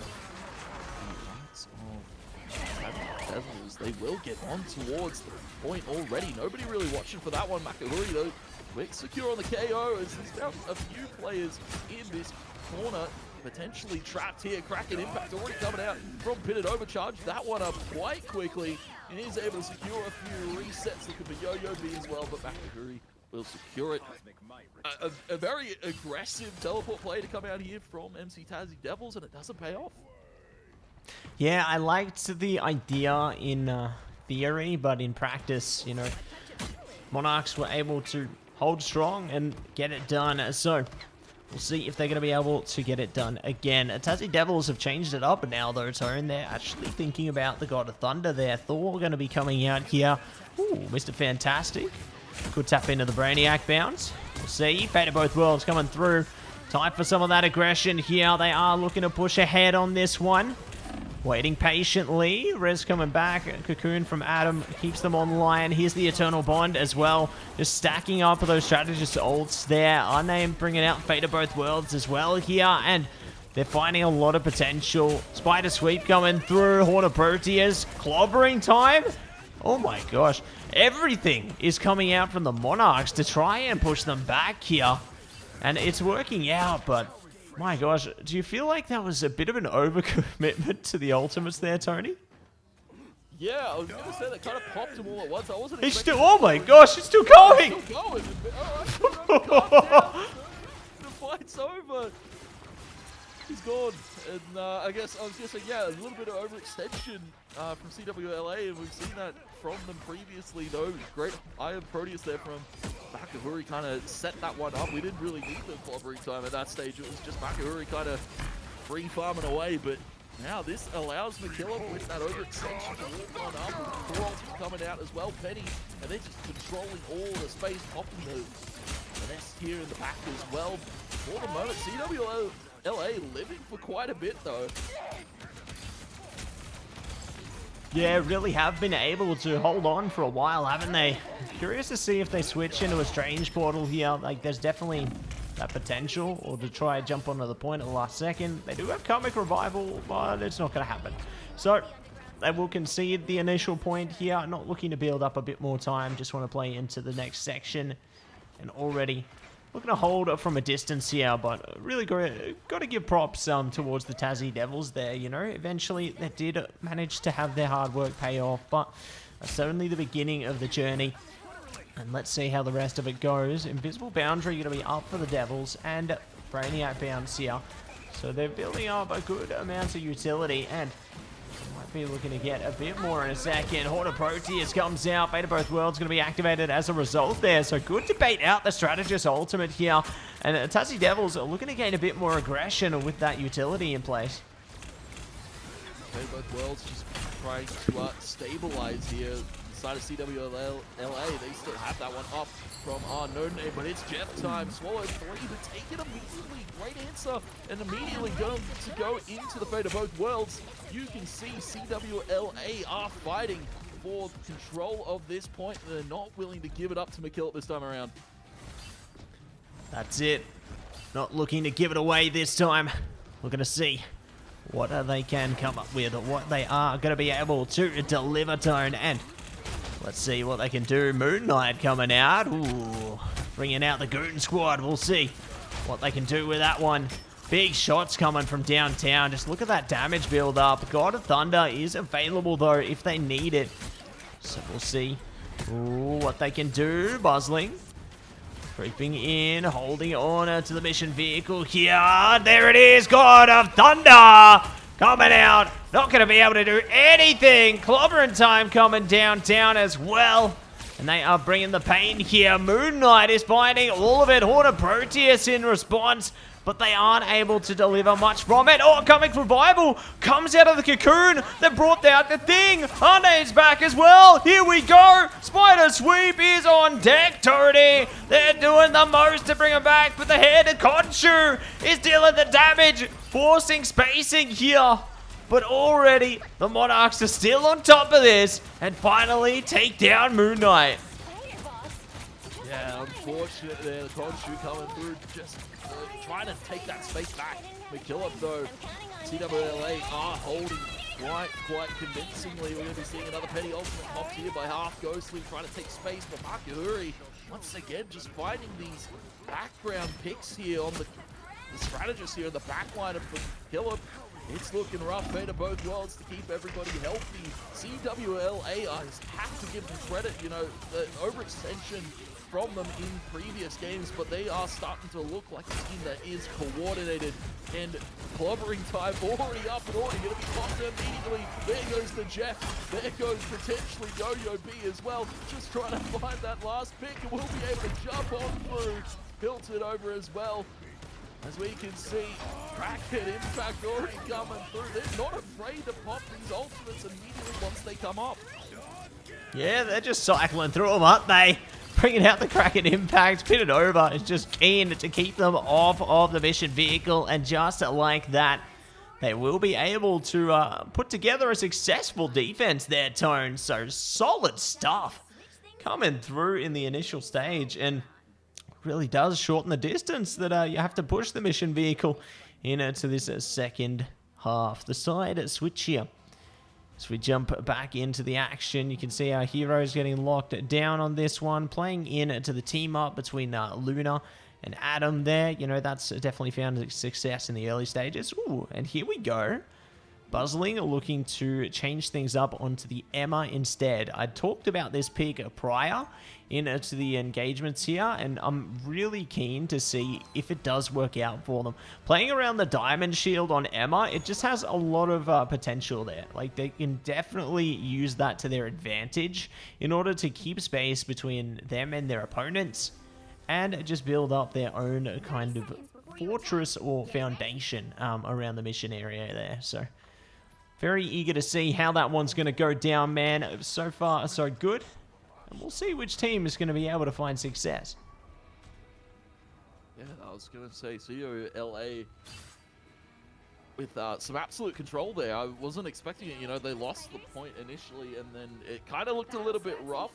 Devils. They will get on towards the point already. Nobody really watching for that one. Makahuri though, quick secure on the KO as there's now a few players in this corner potentially trapped here. Kraken Impact already coming out from Pitted Overcharge. That one up quite quickly and is able to secure a few resets. Looking for Yo-Yo B as well, but Makahuri will secure it. A very aggressive teleport play to come out here from MC Tassie Devils, and it doesn't pay off. Yeah, I liked the idea in theory, but in practice, you know, Monarchs were able to hold strong and get it done. So we'll see if they're going to be able to get it done again. Tassie Devils have changed it up now, though, Tone. They're actually thinking about the God of Thunder there. Thor going to be coming out here. Ooh, Mr. Fantastic. Could tap into the Brainiac bounce. We'll see. Fate of Both Worlds coming through. Time for some of that aggression here. They are looking to push ahead on this one. Waiting patiently. Rez coming back. Cocoon from Adam keeps them online. Here's the Eternal Bond as well. Just stacking up those strategist ults there. Unnamed bringing out Fate of Both Worlds as well here. And they're finding a lot of potential. Spider Sweep coming through. Horde of Proteus. Clobbering time. Oh my gosh. Everything is coming out from the Monarchs to try and push them back here. And it's working out, but my gosh, do you feel like that was a bit of an overcommitment to the ultimates there, Tony? Yeah, I was going to say that kind of popped them all at once. I wasn't It's expecting... still, oh my gosh, it's still going! It's still going. The fight's over. He's gone. And I guess I was going to say, yeah, a little bit of overextension from CWLA, and we've seen that from them previously, though. Great Iron Proteus there from Makahuri kind of set that one up. We didn't really need the clobbering time at that stage. It was just Makahuri kind of free farming away, but now this allows McKillop with that overextension to walk on up. Four ults coming out as well, Penny, and they're just controlling all the space, popping the nest here in the back as well. For the moment, CWLA living for quite a bit, though. Yeah, really have been able to hold on for a while, haven't they? Curious to see if they switch into a strange portal here. Like, there's definitely that potential, or to try and jump onto the point at the last second. They do have Comic Revival, but it's not going to happen. So, they will concede the initial point here. Not looking to build up a bit more time. Just want to play into the next section. And already looking to hold from a distance here, but really got to give props towards the Tassie Devils there, you know. Eventually, they did manage to have their hard work pay off, but that's only the beginning of the journey. And let's see how the rest of it goes. Invisible Boundary going to be up for the Devils, and Brainiac Bounce here. So they're building up a good amount of utility, and might be looking to get a bit more in a second. Horde of Proteus comes out. Fate of Both Worlds going to be activated as a result there. So good to bait out the Strategist ultimate here. And Tassie Devils are looking to gain a bit more aggression with that utility in place. Fate of Both Worlds just trying to stabilize here. Side of CWLA, they still have that one up from no name, but it's Jeff time. Swallow 3, but take it immediately. Great answer, and immediately going to go into the Fate of Both Worlds. You can see CWLA are fighting for control of this point. They're not willing to give it up to McKillop this time around. That's it. Not looking to give it away this time. We're going to see what they can come up with, or what they are going to be able to deliver, Tone. And let's see what they can do. Moon Knight coming out. Ooh, bringing out the Goon Squad. We'll see what they can do with that one. Big shots coming from downtown. Just look at that damage build up. God of Thunder is available, though, if they need it. So we'll see what they can do. Buzzling. Creeping in, holding on to the mission vehicle here. There it is, God of Thunder coming out. Not going to be able to do anything. Clobbering time coming downtown as well. And they are bringing the pain here. Moon Knight is finding all of it. Horde of Proteus in response, but they aren't able to deliver much from it. Oh, Comic Revival comes out of the cocoon. They brought out the thing. Hyundai's back as well. Here we go. Spider Sweep is on deck, Tony. They're doing the most to bring him back, but the head of Khonshu is dealing the damage, forcing spacing here. But already, the Monarchs are still on top of this, and finally take down Moon Knight. Yeah, unfortunate there. The Khonshu coming through, just trying to take that space back. McKillop, though, CWLA are holding quite convincingly. We're going to be seeing another Petty ultimate popped here by Half Ghostly, trying to take space. But Makahuri, once again, just finding these background picks here on the strategist here in the back line of McKillop. It's looking rough. Fate of Both Worlds to keep everybody healthy. CWLA have to give them credit. You know, the overextension from them in previous games, but they are starting to look like a team that is coordinated, and clobbering time already up and already going to be clocked immediately. There goes the Jeff, there goes potentially Yo-Yo B as well, just trying to find that last pick, and we'll be able to jump on through. Hilton over as well. As we can see, Kraken Impact already coming through. They're not afraid to pop these ultimates immediately once they come up. Yeah, they're just cycling through them, aren't they? Bringing out the Kraken Impact. Pitted over is just keen to keep them off of the mission vehicle. And just like that, they will be able to put together a successful defense there, Tone. So solid stuff coming through in the initial stage. And really does shorten the distance that you have to push the mission vehicle into this second half. The side switch here. As we jump back into the action, you can see our heroes getting locked down on this one, playing into the team up between Luna and Adam there. You know, that's definitely found success in the early stages. Ooh, and here we go. Buzzling looking to change things up onto the Emma instead. I talked about this pick prior into the engagements here, and I'm really keen to see if it does work out for them. Playing around the Diamond Shield on Emma, it just has a lot of potential there. Like, they can definitely use that to their advantage in order to keep space between them and their opponents, and just build up their own kind of fortress or foundation around the mission area there. So very eager to see how that one's going to go down, man. So far, so good. And we'll see which team is going to be able to find success. Yeah, I was going to say, COLA with some absolute control there. I wasn't expecting it. You know, they lost the point initially, and then it kind of looked a little bit rough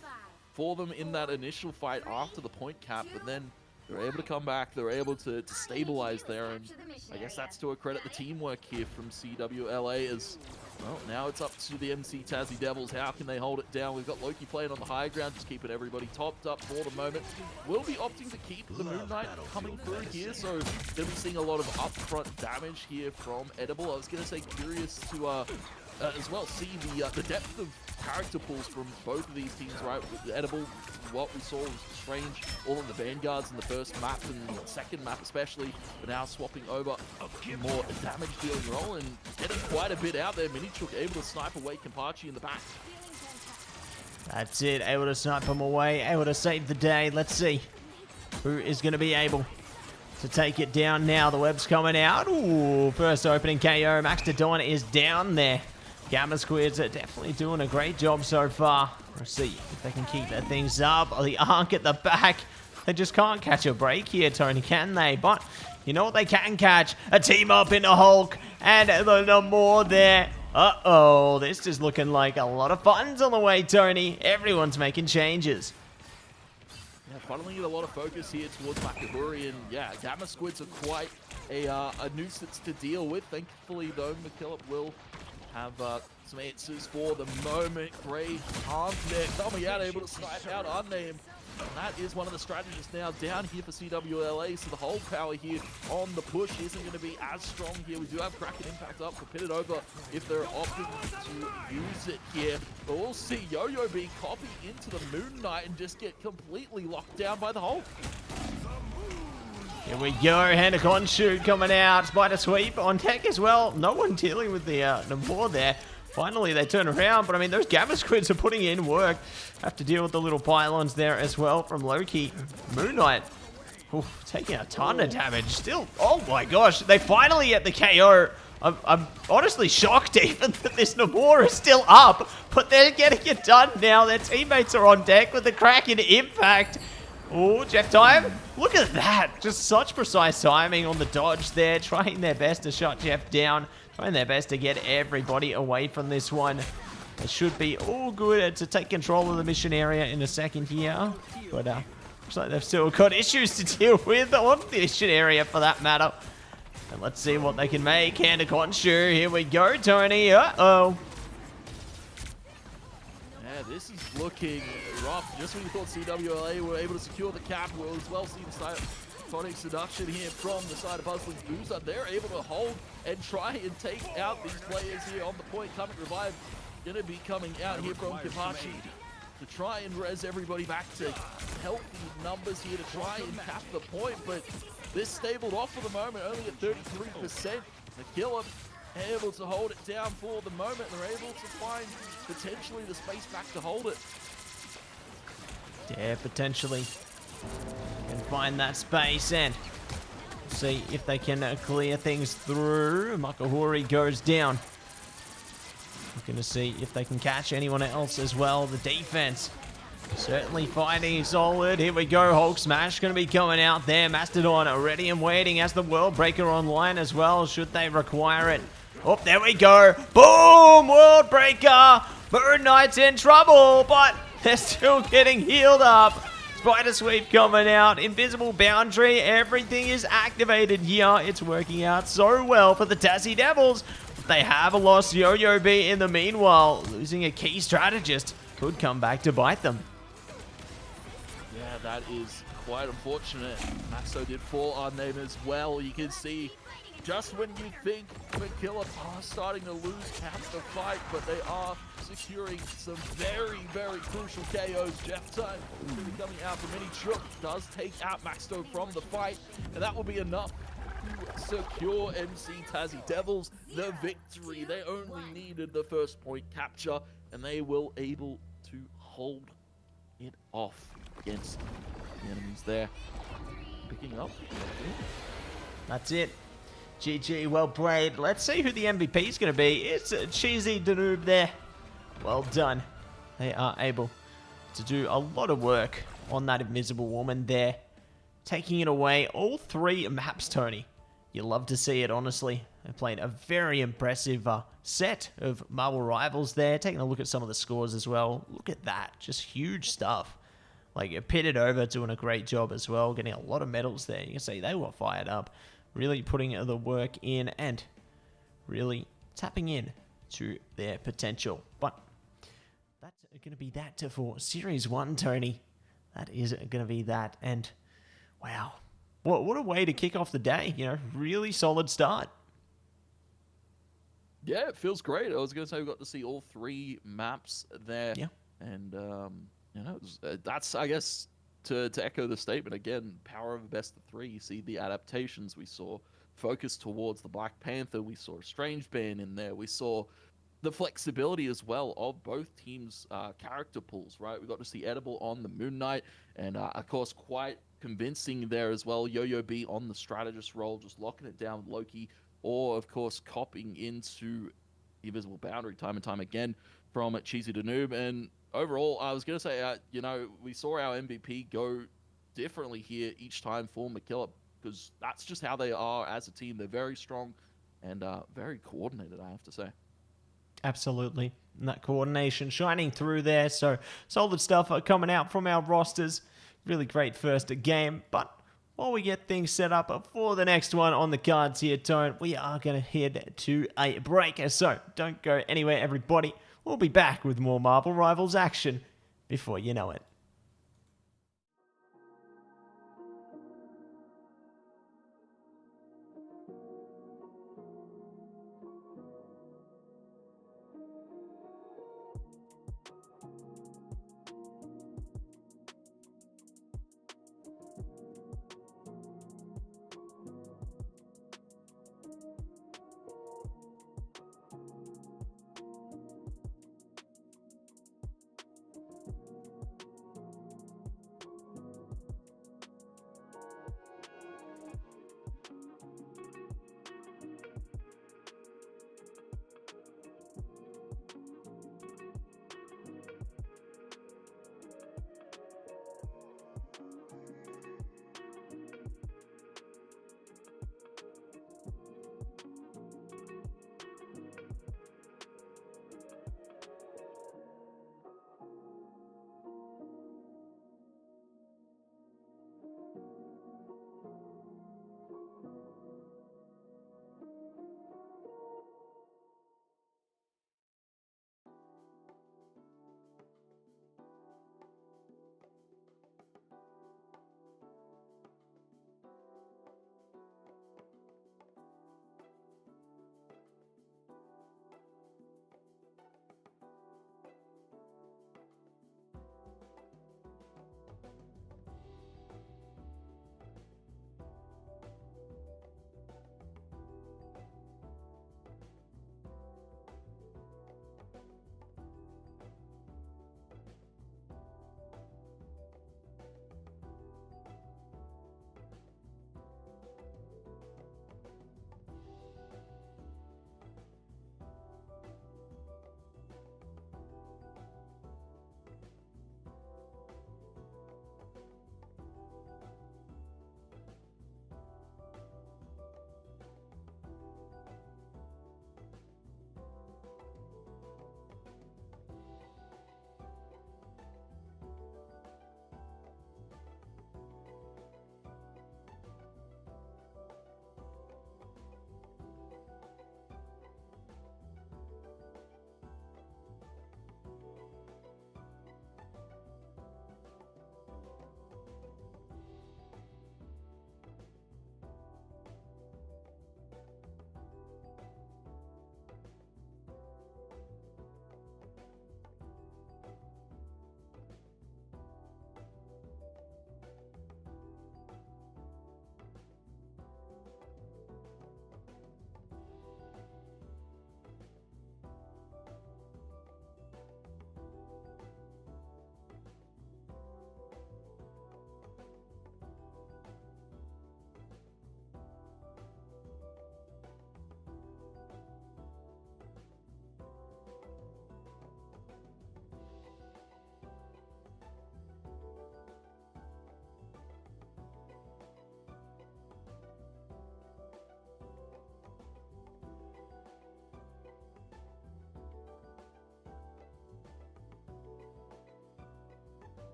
for them in that initial fight after the point cap, but then they were able to come back. They were able to stabilize there, and I guess that's to accredit the teamwork here from CWLA. As well, now it's up to the MC Tassie Devils. How can they hold it down? We've got Loki playing on the high ground, just keeping everybody topped up for the moment. We'll be opting to keep the Moon Knight coming through here, so they'll be seeing a lot of upfront damage here from Edible. I was going to say, curious to as well see the depth of character pools from both of these teams, right? With the Edible, what we saw was strange. All of the Vanguards in the first map and the second map especially, but now swapping over a more damage dealing role and getting quite a bit out there. Minichuk able to snipe away Kampachi in the back. That's it, able to snipe him away, able to save the day. Let's see who is going to be able to take it down now. The web's coming out. Ooh, first opening KO. Max to Dawn is down there. Gamma Squids are definitely doing a great job so far. Let's see if they can keep their things up. The Arc at the back. They just can't catch a break here, Tony, can they? But you know what they can catch? A team up in the Hulk. And the more there. Uh-oh, this is looking like a lot of funds on the way, Tony. Everyone's making changes. Yeah, funneling a lot of focus here towards Makahuri, and yeah, Gamma Squids are quite a nuisance to deal with. Thankfully, though, McKillop will have some answers for the moment. Great arm there coming out, able to snipe out Unnamed. And that is one of the strategists now down here for CWLA, so the hold power here on the push isn't going to be as strong here. We do have Kraken Impact up for Pitted Over if they're opting to use it here. But we'll see Yo-Yo B copy into the Moon Knight and just get completely locked down by the Hulk. Here we go, Hand-a-Con shoot coming out. Spider sweep on tech as well. No one dealing with the board there. Finally, they turn around, but I mean, those Gamma Squids are putting in work. Have to deal with the little pylons there as well from Loki. Moon Knight, oof, taking a ton of damage. Still, oh my gosh, they finally get the KO. I'm honestly shocked even that this Namor is still up, but they're getting it done now. Their teammates are on deck with the Kraken Impact. Oh, Jeff time. Look at that. Just such precise timing on the dodge there. Trying their best to shut Jeff down. Trying their best to get everybody away from this one. It should be all good to take control of the mission area in a second here. But looks like they've still got issues to deal with on the mission area for that matter. And let's see what they can make. Hand-a-Con shoot. Here we go, Tony. Uh-oh. Yeah, this is looking rough. Just when you thought CWLA were able to secure the cap, we'll as well see the side Tonic seduction here from the side of Puzzling's Boozer. They're able to hold and try and take out these players here on the point. Coming revive, gonna be coming out here from Kapachi. to try and res everybody back to healthy numbers here to try and cap the point, but this stabled off for the moment, only at 33%. McKillop able to hold it down for the moment. They're able to find potentially the space back to hold it. Yeah, potentially can find that space and see if they can clear things through. Makahuri goes down. Looking to see if they can catch anyone else as well. The defense certainly fighting solid. Here we go. Hulk Smash going to be coming out there. Mastodon ready and waiting as the World Breaker online as well, should they require it. Oh, there we go. Boom! World Breaker. Moon Knight's in trouble, but they're still getting healed up. Spider Sweep coming out. Invisible Boundary. Everything is activated here. It's working out so well for the Tassie Devils. They have lost Yo-Yo B in the meanwhile. Losing a key strategist could come back to bite them. Yeah, that is quite unfortunate. Maxo did fall on them as well. You can see just when you think McKillop are starting to lose half the fight, but they are securing some very, very crucial KOs. Jeff Time will be coming out from any trip. Does take out Maxo from the fight, and that will be enough to secure MC Tassie Devils the victory. They only needed the first point capture, and they will able to hold it off against the enemies there. Picking up. That's it. GG, well played. Let's see who the MVP is going to be. It's Cheesy Danube there. Well done. They are able to do a lot of work on that Invisible Woman there. Taking it away. All three maps, Tony. You love to see it, honestly. They played a very impressive set of Marvel Rivals there. Taking a look at some of the scores as well. Look at that. Just huge stuff. Like, Pitted Over doing a great job as well. Getting a lot of medals there. You can see they were fired up. Really putting the work in and really tapping in to their potential. But that's going to be that for Series 1, Tony. That is going to be that. And, wow. What a way to kick off the day. You know, really solid start. Yeah, it feels great. I was going to say we got to see all three maps there. Yeah. And, you know, that's, I guess, to echo the statement again, power of a best of three. You see the adaptations. We saw focus towards the Black Panther. We saw a Strange Band in there. We saw the flexibility as well of both teams' character pools, right? We got to see Edible on the Moon Knight, and of course, quite convincing there as well. Yo-Yo B on the strategist role, just locking it down with Loki, or of course, copying into Invisible Boundary time and time again from Cheesy Danube. And overall, I was going to say, you know, we saw our MVP go differently here each time for McKillop, because that's just how they are as a team. They're very strong and very coordinated, I have to say. Absolutely. And that coordination shining through there. So solid stuff coming out from our rosters. Really great first game. But while we get things set up for the next one on the cards here, Tone, we are going to head to a break. So don't go anywhere, everybody. We'll be back with more Marvel Rivals action before you know it.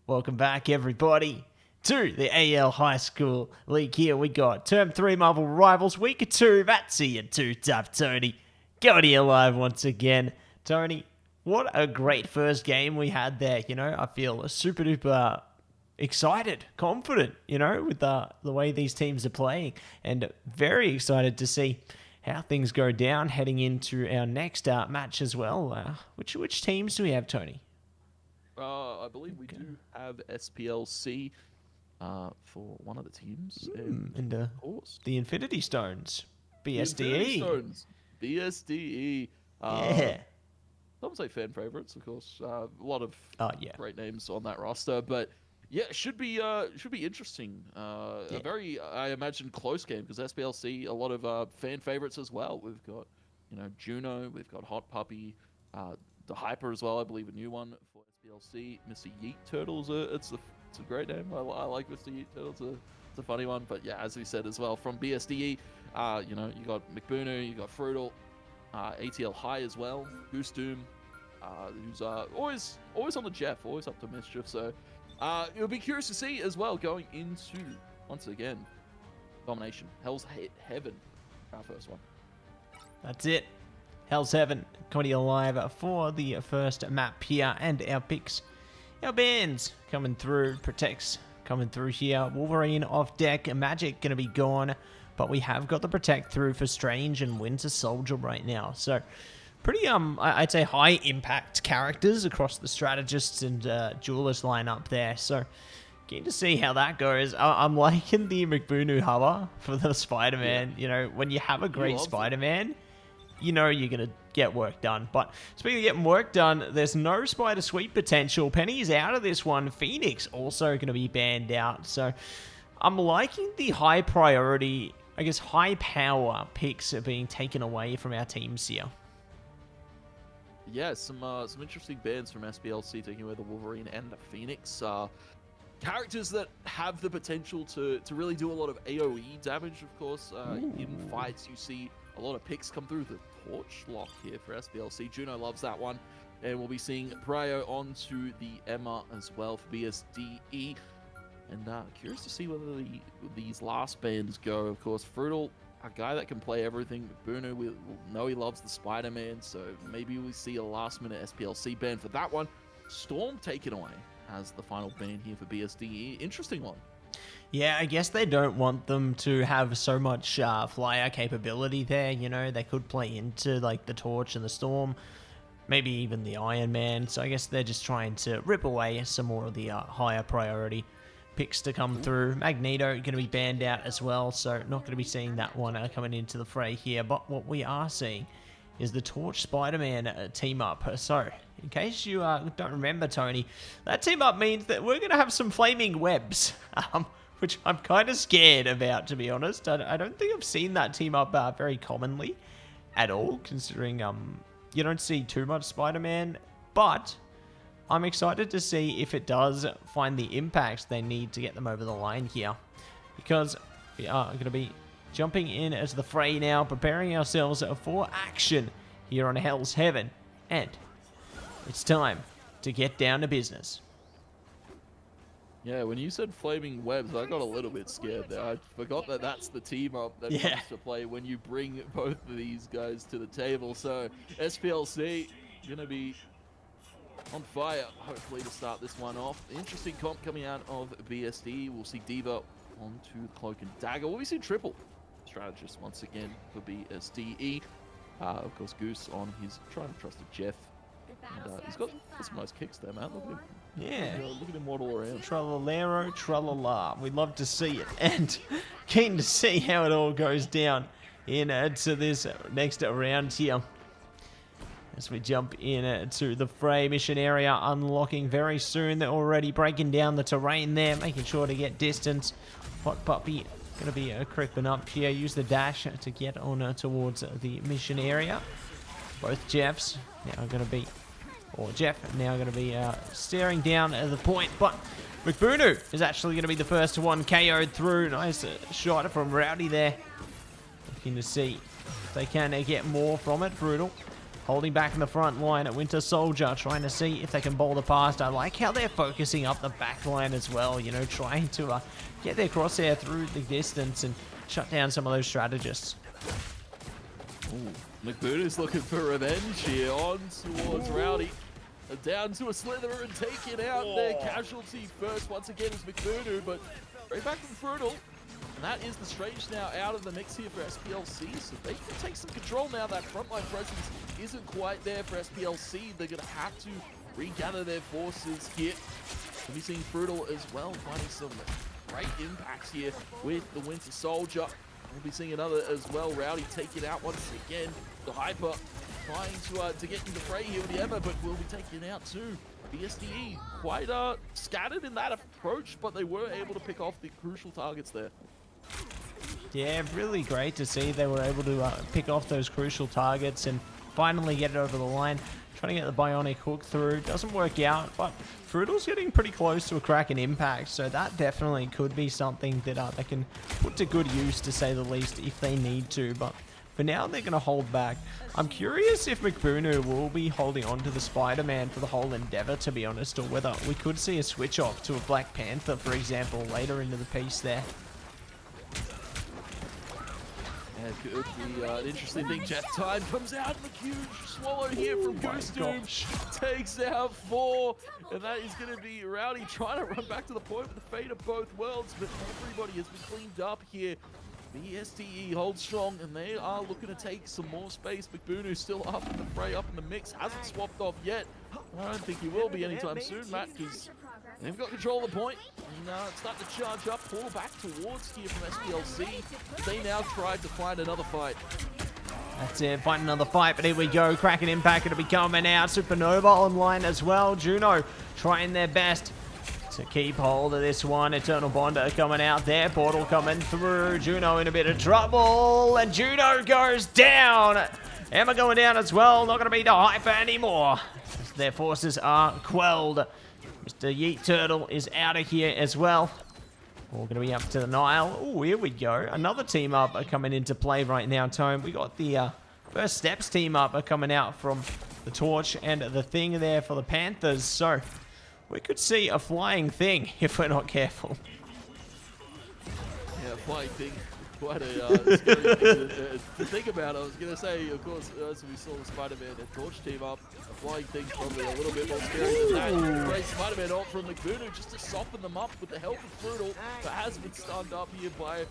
Welcome back, everybody, to the AEL High School League. Here we got Term 3 Marvel Rivals, Week 2, Mattse and TwoTapTony. Going here live once again. Tony, what a great first game we had there. You know, I feel super duper excited, confident, you know, with the way these teams are playing, and very excited to see how things go down heading into our next match as well. Which teams do we have, Tony? I believe we do have SPLC for one of the teams. And of course, the Infinity Stones. BSDE. BSDE. Yeah. Some say fan favorites, of course. A lot of great names on that roster, but yeah, it should be interesting. A very, I imagine, close game because SPLC, a lot of fan favorites as well. We've got, you know, Juno, we've got Hot Puppy, the Hyper as well. I believe a new one for SPLC. Mr. Yeet Turtles. It's a great name. I like Mr. Yeet Turtles. It's a funny one. But yeah, as we said as well, from BSDE, you know, you got McBoonu, you got Fruital, ATL High as well, Goose Doom, who's always on the Jeff, always up to mischief. So it'll be curious to see as well going into, once again, Domination, Hell's Heaven, our first one. That's it. Hell's Heaven coming live for the first map here, and our picks, our bands coming through. Protects coming through here. Wolverine off deck. Magic gonna be gone, but we have got the Protect through for Strange and Winter Soldier right now. So pretty I'd say high impact characters across the strategists and duelist lineup there. So keen to see how that goes. I'm liking the McBoonu hover for the Spider-Man. You know, when you have a great Spider-Man, you know you're going to get work done. But speaking of getting work done, there's no Spider Sweep potential. Penny's out of this one. Phoenix also going to be banned out. So I'm liking the high priority, I guess high power picks are being taken away from our teams here. Yeah, some interesting bans from SPLC taking away the Wolverine and the Phoenix. Characters that have the potential to really do a lot of AoE damage, of course. In fights, you see a lot of picks come through. The Torch lock here for SPLC. Juno loves that one. And we'll be seeing Prio onto the Emma as well for BSDE. And curious to see whether these last bans go. Of course, Fruital, a guy that can play everything. McBoonu, we know he loves the Spider-Man, so maybe we see a last-minute SPLC ban for that one. Storm taken away as the final ban here for BSDE. Interesting one. Yeah, I guess they don't want them to have so much flyer capability there. You know, they could play into like the Torch and the Storm, maybe even the Iron Man. So I guess they're just trying to rip away some more of the higher priority picks to come through. Magneto going to be banned out as well, so not going to be seeing that one coming into the fray here. But what we are seeing is the Torch Spider-Man team up. So in case you don't remember, Tony, that team up means that we're going to have some flaming webs, which I'm kind of scared about, to be honest. I don't think I've seen that team up very commonly at all, considering you don't see too much Spider-Man, but I'm excited to see if it does find the impacts they need to get them over the line here, because we are going to be jumping in as the fray now, preparing ourselves for action here on Hell's Heaven, and it's time to get down to business. Yeah, when you said flaming webs, I got a little bit scared there. I forgot that that's the team up that comes to play when you bring both of these guys to the table. So SPLC going to be on fire, hopefully, to start this one off. Interesting comp coming out of BSD. We'll see Diva onto the Cloak and Dagger. We'll see triple strategist once again for BSDE. Of course, Goose on his trying to trust a Jeff. And, he's got some nice kicks there, man. Look at him. Yeah. Look at him waddle around. Trallalero, tralala. We'd love to see it. And keen to see how it all goes down into this next round here. As we jump in to the fray, mission area unlocking very soon. They're already breaking down the terrain there, making sure to get distance. Hot Puppy going to be creeping up here. Use the dash to get on towards the mission area. Both Jeffs now going to be, or Jeff now going to be staring down at the point. But McBoonu is actually going to be the first one KO'd through. Nice shot from Rowdy there. Looking to see if they can get more from it. Brutal holding back in the front line at Winter Soldier, trying to see if they can bowl the past. I like how they're focusing up the back line as well, you know, trying to get their crosshair through the distance and shut down some of those strategists. Ooh, McBooner's looking for revenge here, on towards Rowdy. Down to a slither and taking out their casualty first once again is McBooner, but right back from Frutal. And that is the Strange now out of the mix here for SPLC, so they can take some control now. That frontline presence isn't quite there for SPLC. They're going to have to regather their forces here. We've seen Frutal as well finding some great impacts here with the Winter Soldier. We'll be seeing another as well. Rowdy taking out once again. The Hyper trying to get in the fray here with the Emma, but will be taken out too. BSDE quite scattered in that approach, but they were able to pick off the crucial targets there. Yeah, really great to see they were able to pick off those crucial targets and finally get it over the line. Trying to get the bionic hook through. Doesn't work out, but Frutal's getting pretty close to a Kraken impact, so that definitely could be something that they can put to good use, to say the least, if they need to. But for now, they're going to hold back. I'm curious if McBooner will be holding on to the Spider-Man for the whole endeavor, to be honest, or whether we could see a switch off to a Black Panther, for example, later into the piece there. Yeah, it could be an interesting thing. Jeff Time comes out in a huge swallow here from Goose Doom. Takes out 4. And that is going to be Rowdy trying to run back to the point with the fate of both worlds. But everybody has been cleaned up here. BSDE holds strong, and they are looking to take some more space. McBooner still up in the fray, up in the mix. Hasn't swapped off yet. I don't think he will be anytime soon, Matt, because they've got control of the point. And it's starting to charge up, pull back towards here from SPLC. They now tried to find another fight. That's it, find another fight, but here we go. Kraken impact going to be coming out. Supernova online as well. Juno trying their best to keep hold of this one. Eternal Bonder coming out there. Portal coming through. Juno in a bit of trouble, and Juno goes down. Emma going down as well. Not going to be the Hyper anymore. Their forces are quelled. Mr. Yeet Turtle is out of here as well. We're going to be up to the Nile. Oh, here we go. Another team up are coming into play right now, Tone. We got the First Steps team up are coming out from the Torch and the Thing there for the Panthers. So we could see a flying thing if we're not careful. Yeah, flying thing. Quite a scary thing to think about. I was going to say, of course, as we saw Spider-Man and Torch team up, a flying thing's probably a little bit more scary than that. Great Spider-Man ult from McBooner just to soften them up with the help of Frutal, that has been stunned up here by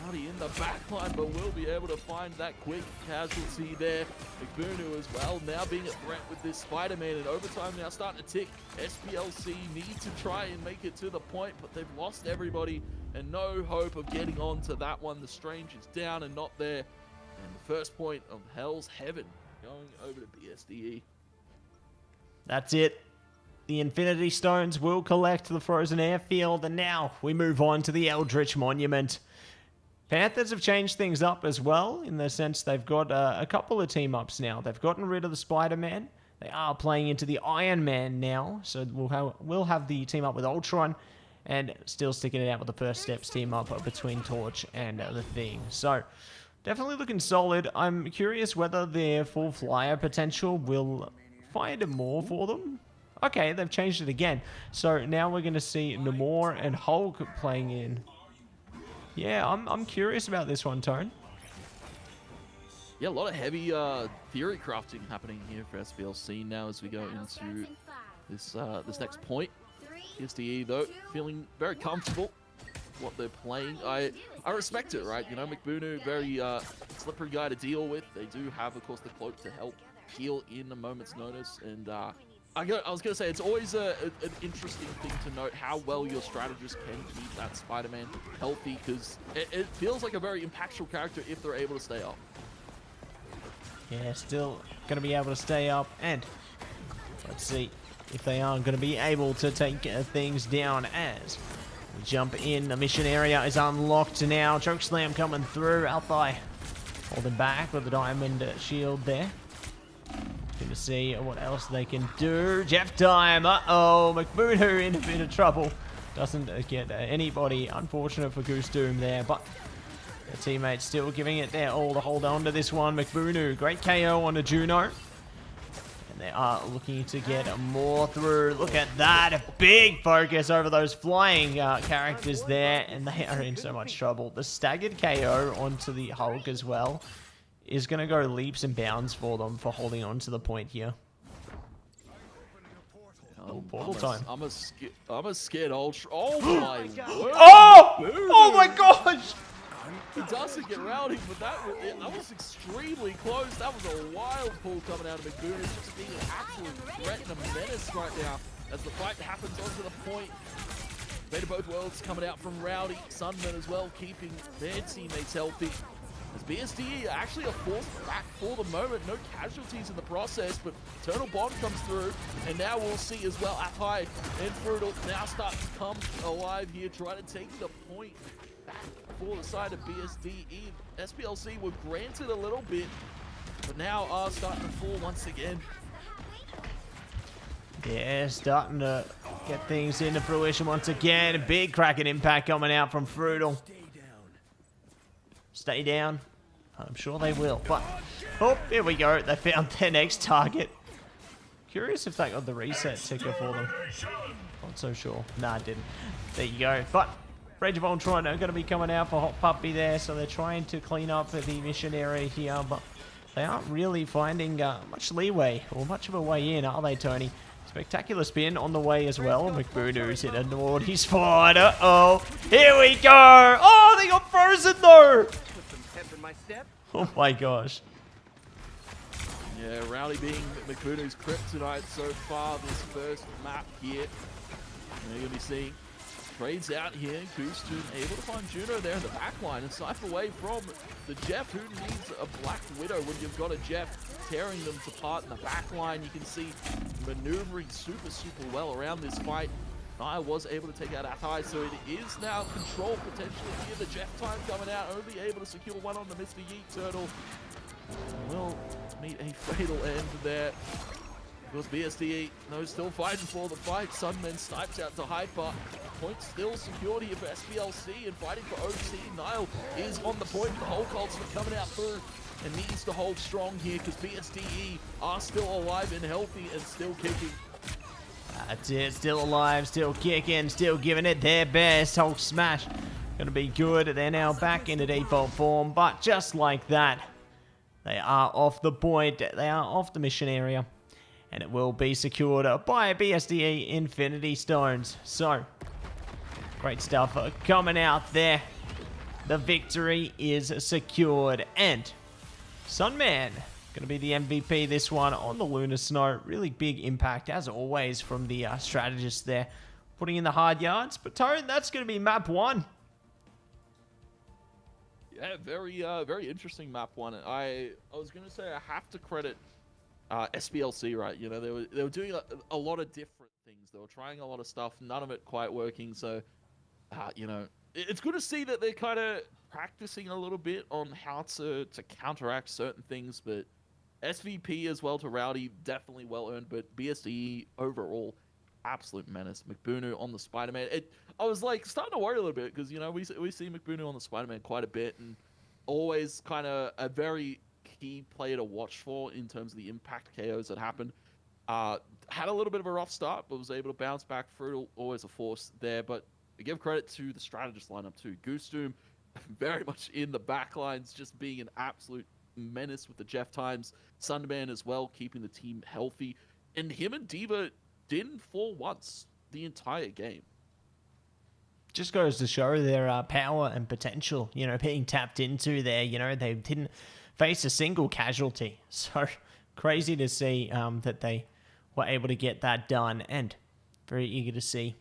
Rowdy in the backline, but will be able to find that quick casualty there. McBooner as well, now being a threat with this Spider-Man, and overtime now starting to tick. SPLC need to try and make it to the point, but they've lost everybody and no hope of getting on to that one. The Strange is down and not there. And the first point of Hell's Heaven going over to BSDE. That's it. The Infinity Stones will collect the Frozen Airfield, and now we move on to the Eldritch Monument. Panthers have changed things up as well, in the sense they've got a couple of team-ups now. They've gotten rid of the Spider-Man. They are playing into the Iron Man now, so we'll have the team-up with Ultron, and still sticking it out with the First Steps team-up between Torch and the Thing. So, definitely looking solid. I'm curious whether their full flyer potential will find more for them. Okay, they've changed it again. So now we're going to see Namor and Hulk playing in. Yeah, I'm curious about this one, Tone. Yeah, a lot of heavy theory crafting happening here for SPLC now as we go into this next point. BSDE, though, feeling very comfortable what they're playing. I respect it, right? You know, McBooner, very slippery guy to deal with. They do have, of course, the cloak to help heal in a moment's notice. And I was going to say, it's always an interesting thing to note how well your strategist can keep that Spider-Man healthy, because it feels like a very impactful character if they're able to stay up. Yeah, still going to be able to stay up, and let's see if they are going to be able to take things down as we jump in. The mission area is unlocked now. Chokeslam coming through. Althai holding back with the diamond shield there. Good to see what else they can do. Jeff Time. Uh-oh. McBooner in a bit of trouble. Doesn't get anybody. Unfortunate for Goose Doom there, but the teammates still giving it their all to hold on to this one. McBooner, great KO on a Juno. They are looking to get more through. Look at that. A big focus over those flying characters there. And they are in so much trouble. The staggered KO onto the Hulk as well is going to go leaps and bounds for them for holding on to the point here. Oh, portal time. I'm a scared ultra. Oh my word. Oh! Oh my gosh! He doesn't get rowdy, but that was extremely close. That was a wild pull coming out of McBoon. It's just being an absolute threat and a menace right now as the fight happens onto the point. Beta both worlds coming out from Rowdy. Sunman as well, keeping their teammates healthy. As BSD actually a forced back for the moment. No casualties in the process, but Eternal Bond comes through. And now we'll see as well, Apai and Frutal now start to come alive here, trying to take the point back for the side of BSD. SPLC were granted a little bit, but now are starting to fall once again. Yeah, starting to get things into fruition once again. A big cracking impact coming out from Frutal. Stay down. I'm sure they will. But, oh, here we go. They found their next target. Curious if that got the reset ticker for them. Not so sure. Nah, it didn't. There you go. But Rage of Ultron are going to be coming out for Hot Puppy there. So they're trying to clean up the mission area here. But they aren't really finding much leeway or much of a way in, are they, Tony? Spectacular spin on the way as well. McBooner's hit a naughty spot. Uh-oh. Here we go. Oh, they got frozen though. Oh my gosh. Yeah, Rowdy being McBooner's kryptonite so far this first map here. And you're going to be seeing trades out here. Goostun able to find Juno there in the backline and snipe away from the Jeff. Who needs a Black Widow when you've got a Jeff tearing them apart in the backline? You can see maneuvering super well around this fight. Nia was able to take out Athai, so it is now controlled potentially here. The Jeff time coming out, only able to secure one on the Mr. Yeet Turtle. Will meet a fatal end there. Because BSD, no, still fighting for the fight. Sunman snipes out to Hyper. Point still secured here for SPLC and fighting for OC. Nile is on the point. The whole culture coming out through and needs to hold strong here because BSDE are still alive and healthy and still kicking. That's it, still alive, still kicking, still giving it their best. Hulk smash, gonna be good. They're now back into default form, but just like that, they are off the point, they are off the mission area, and it will be secured by BSDE Infinity Stones. So, great stuff coming out there. The victory is secured, and Sunman going to be the MVP this one on the Lunar Snow. Really big impact, as always, from the strategist there, putting in the hard yards. But Tone, that's going to be map 1. Yeah, very interesting map 1. I was going to say I have to credit SPLC, right? You know, they were doing a lot of different things. They were trying a lot of stuff, none of it quite working. So, you know, it's good to see that they're kind of practicing a little bit on how to counteract certain things, but SVP as well to Rowdy, definitely well earned, but BSD overall, absolute menace. McBoonu on the Spider-Man. I was like starting to worry a little bit because, you know, we see McBoonu on the Spider-Man quite a bit and always kind of a very key player to watch for in terms of the impact KOs that happened. Had a little bit of a rough start, but was able to bounce back through. Always a force there, but I give credit to the strategist lineup too. Goostun very much in the backlines, just being an absolute menace with the Jeff times. Sunman as well, keeping the team healthy. And him and Diva didn't fall once the entire game. Just goes to show their power and potential, you know, being tapped into there. You know, they didn't face a single casualty. So crazy to see that they were able to get that done, and very eager to see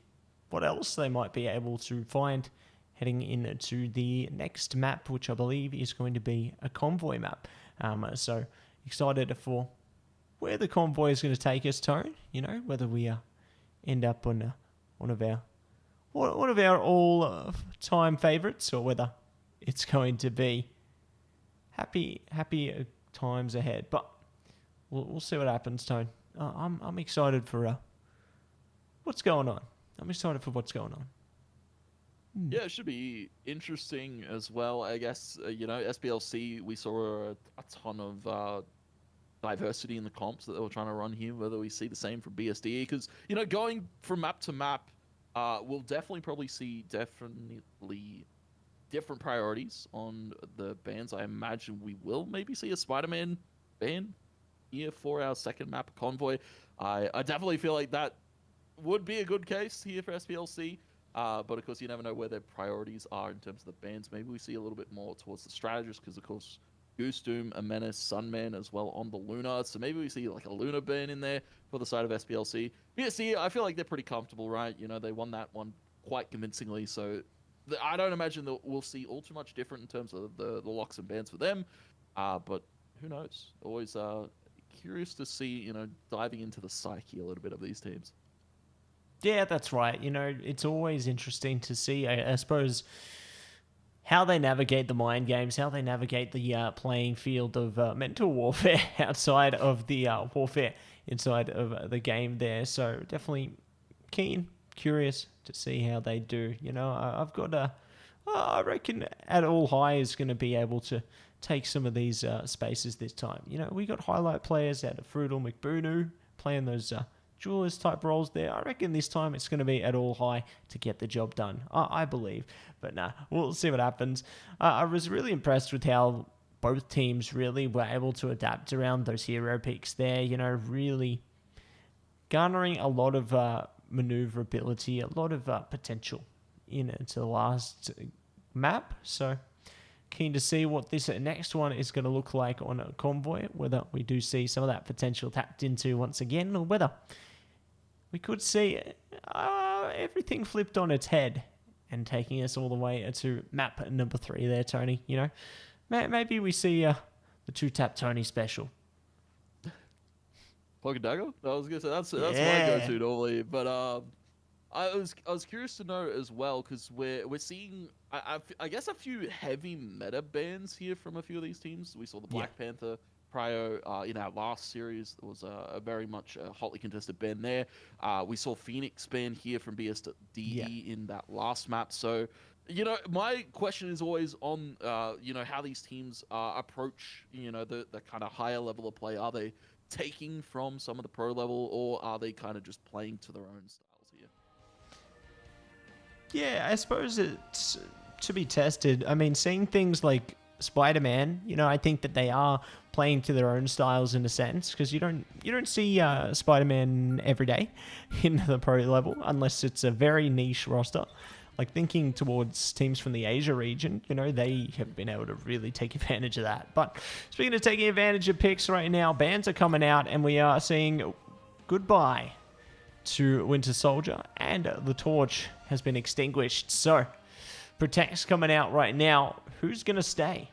what else they might be able to find heading into the next map, which I believe is going to be a convoy map. So excited for where the convoy is going to take us, Tone. You know, whether we end up on one of our all-time favorites, or whether it's going to be happy times ahead. But we'll see what happens, Tone. I'm excited for what's going on. I'm excited for what's going on. Yeah, it should be interesting as well. I guess, you know, SPLC, we saw a ton of diversity in the comps that they were trying to run here, whether we see the same from BSDE, because, going from map to map, we'll definitely probably see different priorities on the bans. I imagine we will maybe see a Spider-Man ban here for our second map, Convoy. I definitely feel like that would be a good case here for SPLC. But of course, you never know where their priorities are in terms of the bans. Maybe we see a little bit more towards the strategists, because of course, Goose Doom, a Menace, Sunman as well on the Luna. So maybe we see like a Luna ban in there for the side of SPLC. BSC, I feel like they're pretty comfortable, right? They won that one quite convincingly. So I don't imagine that we'll see all too much different in terms of the locks and bans for them. But who knows? Always curious to see, diving into the psyche a little bit of these teams. Yeah, that's right. It's always interesting to see, I suppose, how they navigate the mind games, how they navigate the playing field of mental warfare outside of the warfare inside of the game there. So definitely curious to see how they do. I've got I reckon AEL High is going to be able to take some of these spaces this time. We got highlight players out of Frutal McBoonoo playing those duelist type roles there. I reckon this time it's going to be AEL High to get the job done. I believe. But nah, we'll see what happens. I was really impressed with how both teams really were able to adapt around those hero picks there. Really garnering a lot of maneuverability, a lot of potential into the last map. So keen to see what this next one is going to look like on a Convoy, whether we do see some of that potential tapped into once again, or whether we could see everything flipped on its head and taking us all the way to map number 3 there, Tony. Maybe we see the TwoTapTony special. Cloak and Dagger? I was gonna say that's my go-to normally, but I was curious to know as well, because we're seeing I guess a few heavy meta bans here from a few of these teams. We saw the Black Panther Prio in our last series. It was a very much a hotly contested ban there. We saw Phoenix ban here from BSDE in that last map. So my question is always on how these teams approach the kind of higher level of play. Are they taking from some of the pro level, or are they kind of just playing to their own styles here? Yeah, I suppose it's to be tested. I mean, seeing things like Spider-Man, I think that they are playing to their own styles in a sense, because you don't see Spider-Man every day in the pro level unless it's a very niche roster. Like thinking towards teams from the Asia region, they have been able to really take advantage of that. But speaking of taking advantage of picks right now, bans are coming out and we are seeing goodbye to Winter Soldier, and the torch has been extinguished. So Protect's coming out right now. Who's going to stay?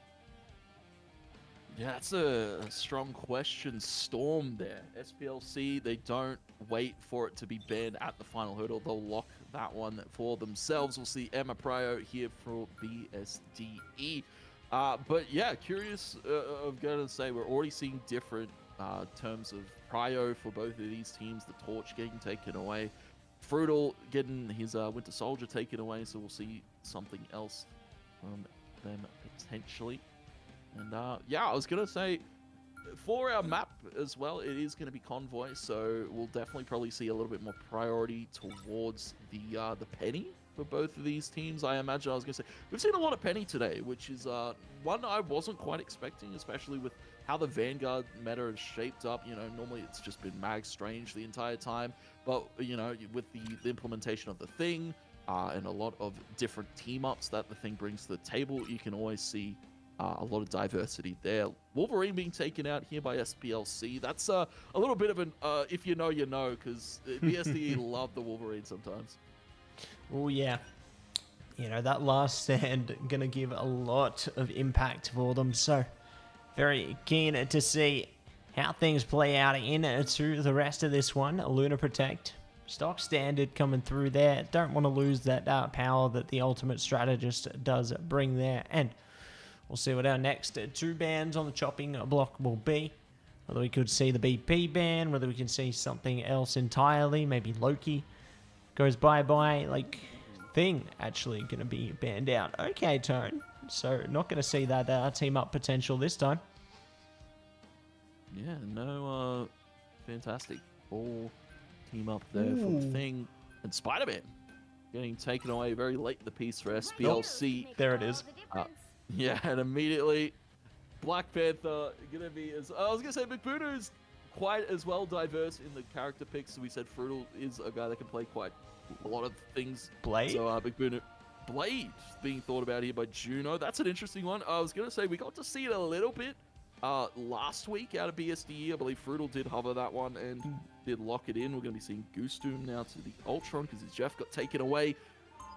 Yeah, that's a strong question. Storm there. SPLC, they don't wait for it to be banned at the final hurdle. They'll lock that one for themselves. We'll see Emma Prio here for BSDE. But yeah, curious of going to say we're already seeing different terms of Prio for both of these teams. The torch getting taken away. Frutal getting his Winter Soldier taken away. So we'll see something else from them potentially. And yeah, I was going to say, for our map as well, it is going to be Convoy, so we'll definitely probably see a little bit more priority towards the Penny for both of these teams. I imagine, I was going to say, we've seen a lot of Penny today, which is one I wasn't quite expecting, especially with how the Vanguard meta is shaped up. Normally it's just been Mag Strange the entire time, but, with the implementation of the Thing and a lot of different team-ups that the Thing brings to the table, you can always see a lot of diversity there. Wolverine being taken out here by SPLC. That's a little bit of an if you know, you know, because BSDE love the Wolverine sometimes. Oh, yeah. That last stand going to give a lot of impact for them. So, very keen to see how things play out into the rest of this one. Luna Protect. Stock standard coming through there. Don't want to lose that power that the ultimate strategist does bring there. And we'll see what our next 2 bans on the chopping block will be. Whether we could see the BP ban, whether we can see something else entirely. Maybe Loki goes bye-bye. Like, Thing actually going to be banned out. Okay, Tone. So, not going to see that team-up potential this time. Yeah, no, fantastic. All team up there from Thing and Spider-Man getting taken away very late in the piece for SPLC. There it is. Yeah, and immediately Black Panther gonna be as I was gonna say McBooner's quite as well diverse in the character picks. So we said Fruital is a guy that can play quite a lot of things. Blade? So McBooner Blade being thought about here by Juno. That's an interesting one. I was gonna say we got to see it a little bit last week out of BSDE. I believe Fruital did hover that one and did lock it in. We're going to be seeing Goose Doom now to the Ultron because his Jeff got taken away. And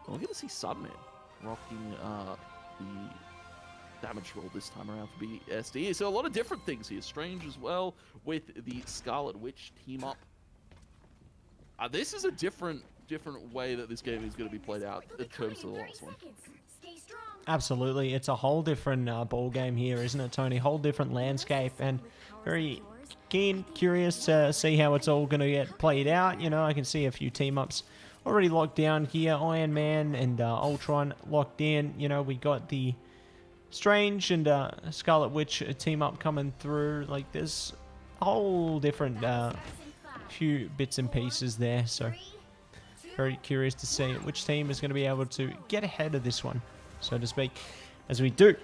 we're going to see Sunman rocking the damage roll this time around for BSDE. So a lot of different things here. Strange as well with the Scarlet Witch team up. This is a different way that this game is going to be played out in terms of the last one. Absolutely, it's a whole different ball game here, isn't it, Tony? Whole different landscape, and very keen, curious to see how it's all going to get played out. You know, I can see a few team ups already locked down here. Iron Man and Ultron locked in. You know, we got the Strange and Scarlet Witch team up coming through. Like, there's a whole different few bits and pieces there. So, very curious to see which team is going to be able to get ahead of this one, so to speak, as we do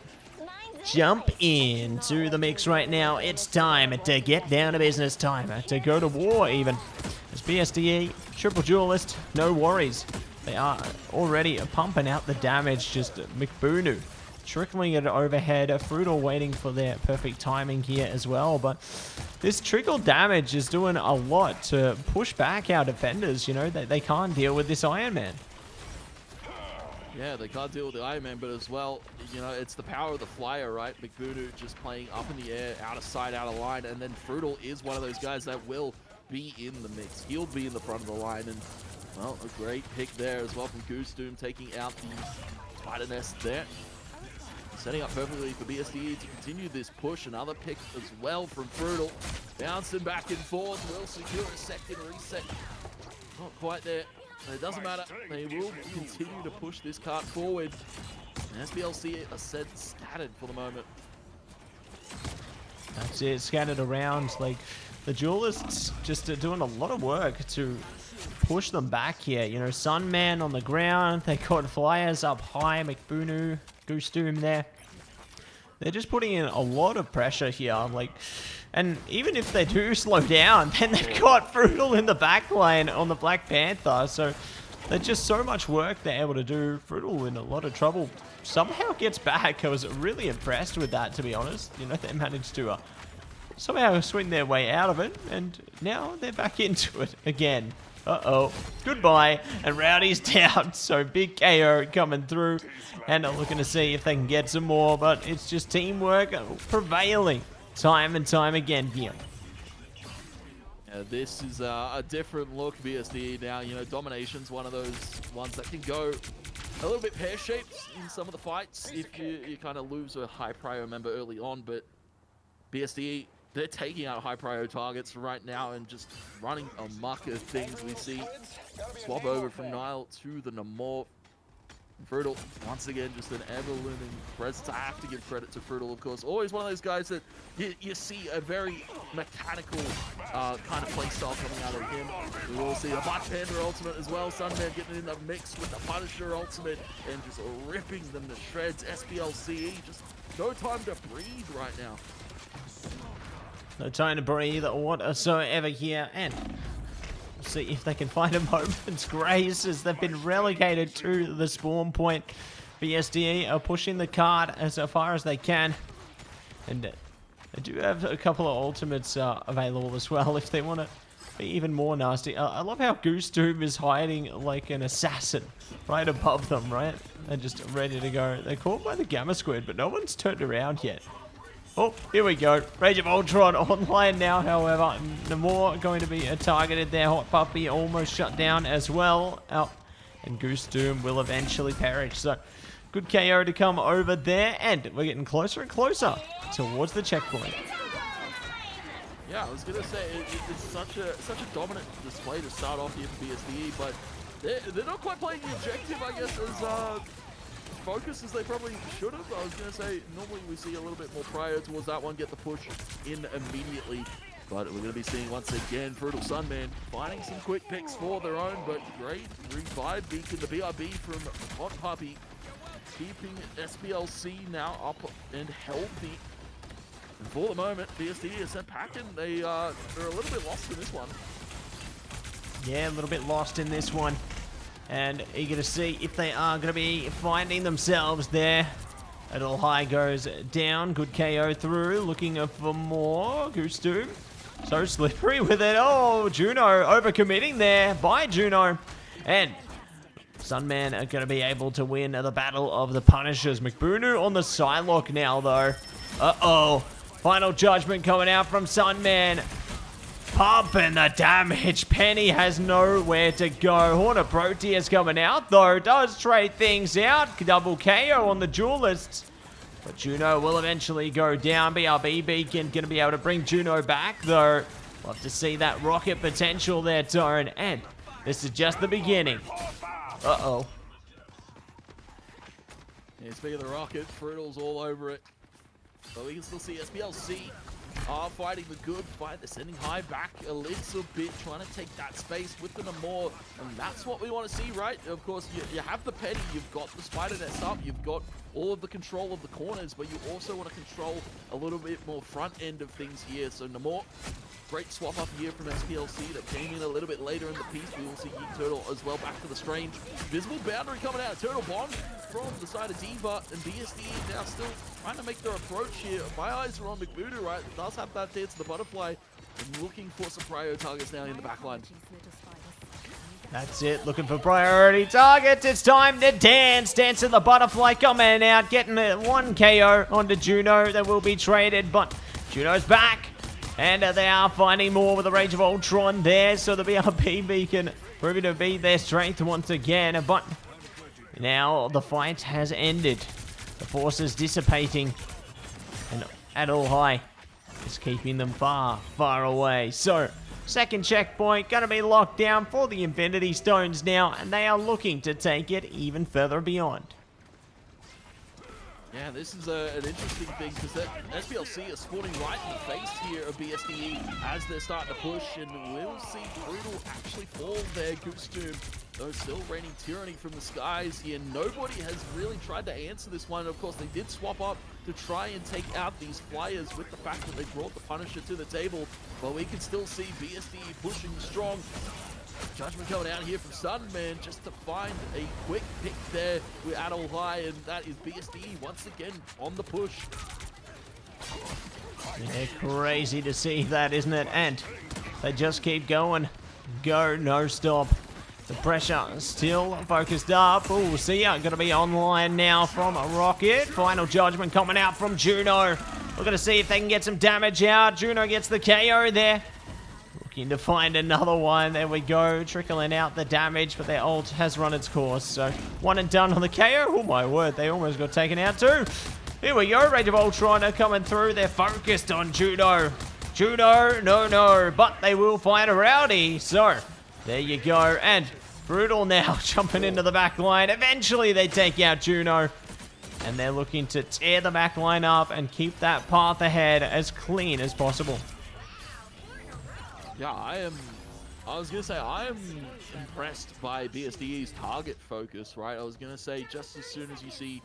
jump into the mix right now. It's time to get down to business, time to go to war even. As BSDE, triple duelist, no worries. They are already pumping out the damage, just McBoonu trickling it overhead. Fruital waiting for their perfect timing here as well, but this trickle damage is doing a lot to push back our defenders. You know, they can't deal with this Iron Man. Yeah, they can't deal with the Iron Man, but as well, you know, it's the power of the flyer, right? McBoonu just playing up in the air, out of sight, out of line, and then Fruital is one of those guys that will be in the mix. He'll be in the front of the line, and, well, a great pick there as well from Goose Doom, taking out the Spider Nest there. Setting up perfectly for BSDE to continue this push. Another pick as well from Fruital. Bouncing back and forth, will secure a second reset. Not quite there. It doesn't matter. They will continue to push this cart forward. And SPLC are said scattered for the moment. That's it, scattered around. Like, the duelists just doing a lot of work to push them back here. You know, Sunman on the ground. They got flyers up high. McBoonu, Goose Doom there. They're just putting in a lot of pressure here. Like, and even if they do slow down, then they've got Fruital in the back lane on the Black Panther. So there's just so much work they're able to do. Fruital in a lot of trouble. Somehow gets back. I was really impressed with that, to be honest. You know, they managed to somehow swing their way out of it. And now they're back into it again. Uh-oh. Goodbye. And Rowdy's down. So big KO coming through. And looking to see if they can get some more. But it's just teamwork prevailing time and time again here. This is a different look, BSD now. You know, Domination's one of those ones that can go a little bit pear-shaped in some of the fights if you kind of lose a high prio member early on. But BSD, they're taking out high prio targets right now and just running amok of things. We see swap over from Nile to the Namor. Fruital, once again, just an ever-looming presence. I have to give credit to Fruital, of course. Always one of those guys that you see a very mechanical kind of play style coming out of him. We will see a Black Panther ultimate as well. Sunman getting in the mix with the Punisher ultimate and just ripping them to shreds. SPLC, just no time to breathe right now. No time to breathe whatsoever here, and see if they can find a moment's grace as they've been relegated to the spawn point. BSDE are pushing the cart as far as they can, and they do have a couple of ultimates available as well if they want to be even more nasty. I love how Goose Doom is hiding like an assassin right above them, right? They're just ready to go. They're caught by the Gamma Squid, but no one's turned around yet. Oh, here we go. Rage of Ultron online now, however. Namor going to be targeted there. Hot Puppy almost shut down as well. Out. And Goose Doom will eventually perish. So, good KO to come over there. And we're getting closer and closer towards the checkpoint. Yeah, I was going to say, it's such a dominant display to start off here for BSDE, but they're not quite playing the objective, I guess, as focused as they probably should have. I was going to say, normally we see a little bit more prior towards that one, get the push in immediately. But we're going to be seeing once again Brutal Sunman finding some quick picks for their own, but great revive beacon, the BRB from Hot Puppy, keeping SPLC now up and healthy. And for the moment, BSD is sent packing. They're a little bit lost in this one. Yeah, a little bit lost in this one. And eager to see if they are going to be finding themselves there. AEL High goes down. Good KO through. Looking for more. Goose Doom. So slippery with it. Oh, Juno overcommitting there by Juno. And Sunman are going to be able to win the Battle of the Punishers. McBoonoo on the sidelock now, though. Uh-oh. Final judgment coming out from Sunman. Pumping the damage. Penny has nowhere to go. Hornet Proteus coming out, though. Does trade things out. Double KO on the duelists. But Juno will eventually go down. BRB Beacon going to be able to bring Juno back, though. Love to see that rocket potential there, Tone. And this is just the beginning. Uh-oh. Yeah, speaking of the rocket, Frutal's all over it. But we can still see SPLC are fighting the good fight. They're sending High back a little bit, trying to take that space with the Namor. And that's what we want to see, right? Of course, you have the Petty, you've got the Spider Nest up, you've got all of the control of the corners, but you also want to control a little bit more front end of things here. So Namor, great swap up here from SPLC that came in a little bit later in the piece. We will see Yeet Turtle as well back to the Strange. Visible boundary coming out. Turtle Bomb from the side of Diva, and BSD now still trying to make their approach here. My eyes are on McBoonoo, right? It does have that dance to the butterfly. And looking for some priority targets now in the backline. That's it, looking for priority targets. It's time to dance. Dance to the butterfly coming out, getting one KO onto Juno that will be traded, but Juno's back. And they are finding more with the Rage of Ultron there, so the BRB Beacon proving to be their strength once again. But now the fight has ended. The forces dissipating, and AEL High is keeping them far, far away. So, second checkpoint going to be locked down for the Infinity Stones now, and they are looking to take it even further beyond. Yeah, this is an interesting thing because SPLC are spawning right in the face here of BSDE as they're starting to push, and we'll see Brutal actually fall there. Goose Doom, though, still raining tyranny from the skies here. Nobody has really tried to answer this one. Of course, they did swap up to try and take out these flyers with the fact that they brought the Punisher to the table, but we can still see BSDE pushing strong. Judgment coming out here from Sunman just to find a quick pick there with AEL High, and that is BSD once again on the push. Yeah, crazy to see that, isn't it? And they just keep going. Go, no stop. The pressure still focused up. Oh, Sia going to be online now from a Rocket. Final judgment coming out from Juno. We're going to see if they can get some damage out. Juno gets the KO there. Looking to find another one. There we go. Trickling out the damage, but their ult has run its course. So, one and done on the KO. Oh my word, they almost got taken out too. Here we go. Rage of Ultron are coming through. They're focused on Juno. Juno, no. But they will find a Rowdy. So, there you go. And Brutal now jumping into the back line. Eventually, they take out Juno. And they're looking to tear the back line up and keep that path ahead as clean as possible. Yeah, I was going to say, I am impressed by BSDE's target focus, right? I was going to say, just as soon as you see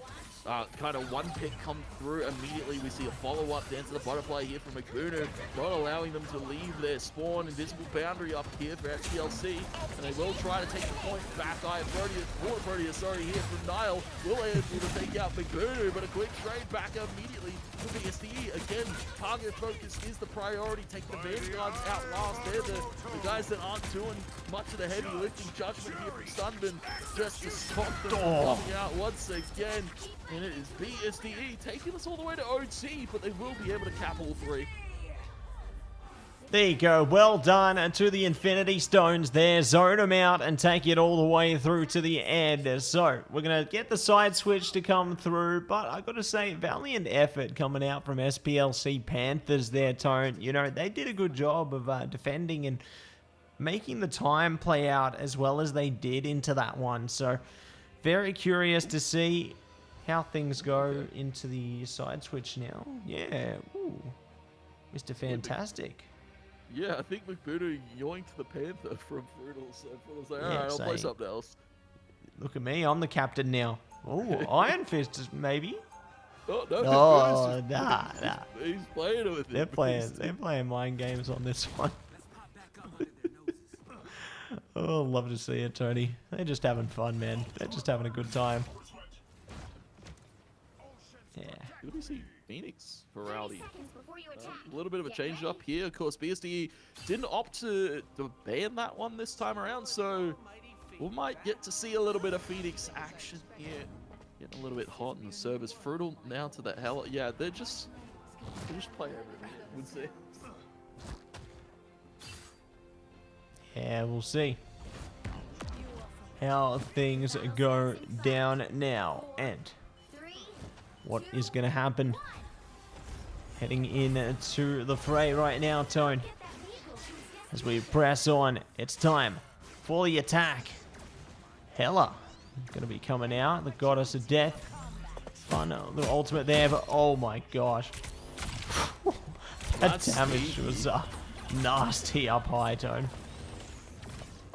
kind of one pick come through, immediately we see a follow-up dance to the butterfly here from McBoonoo, not allowing them to leave their spawn. Invisible boundary up here for SPLC, and they will try to take the point back. Proteus, here from Nile, will able to take out McBoonoo, but a quick trade back immediately for BSDE. Again, target focus is the priority. Take the Vanguards out last. They're the guys that aren't doing much of the heavy lifting. Judgment here from Sunman just to stop them coming out once again. And it is BSDE taking us all the way to OT, but they will be able to cap all three. There you go. Well done to the Infinity Stones there. Zone them out and take it all the way through to the end. So, we're going to get the side switch to come through, but I've got to say, valiant effort coming out from SPLC Panthers there, Tone. You know, they did a good job of defending and making the time play out as well as they did into that one. So, very curious to see how things go into the side switch now. Yeah, ooh, Mr. Fantastic. Yeah, I think McBooney yoinked the Panther from Frutal, so Frutal's like, Yeah, alright, I'll play something else. Look at me, I'm the captain now. Oh, Iron Fist maybe. Oh, no, Oh, nah. He's playing it with They're him. playing mind games on this one. Oh, love to see it, Tony. They're just having fun, man. They're just having a good time. Yeah. Good to see Phoenix for Rowdy. A little bit of a change up here. Of course, BSD didn't opt to ban that one this time around, so we might get to see a little bit of Phoenix action here. Getting a little bit hot in the service. Frutal now to the hell. Yeah, they just play everything, I would say. Yeah, we'll see how things go down now and what is going to happen heading in to the fray right now, Tone. As we press on, it's time for the attack. Hella going to be coming out, the Goddess of Death. Fun little ultimate there, but oh my gosh. That damage was nasty up high, Tone.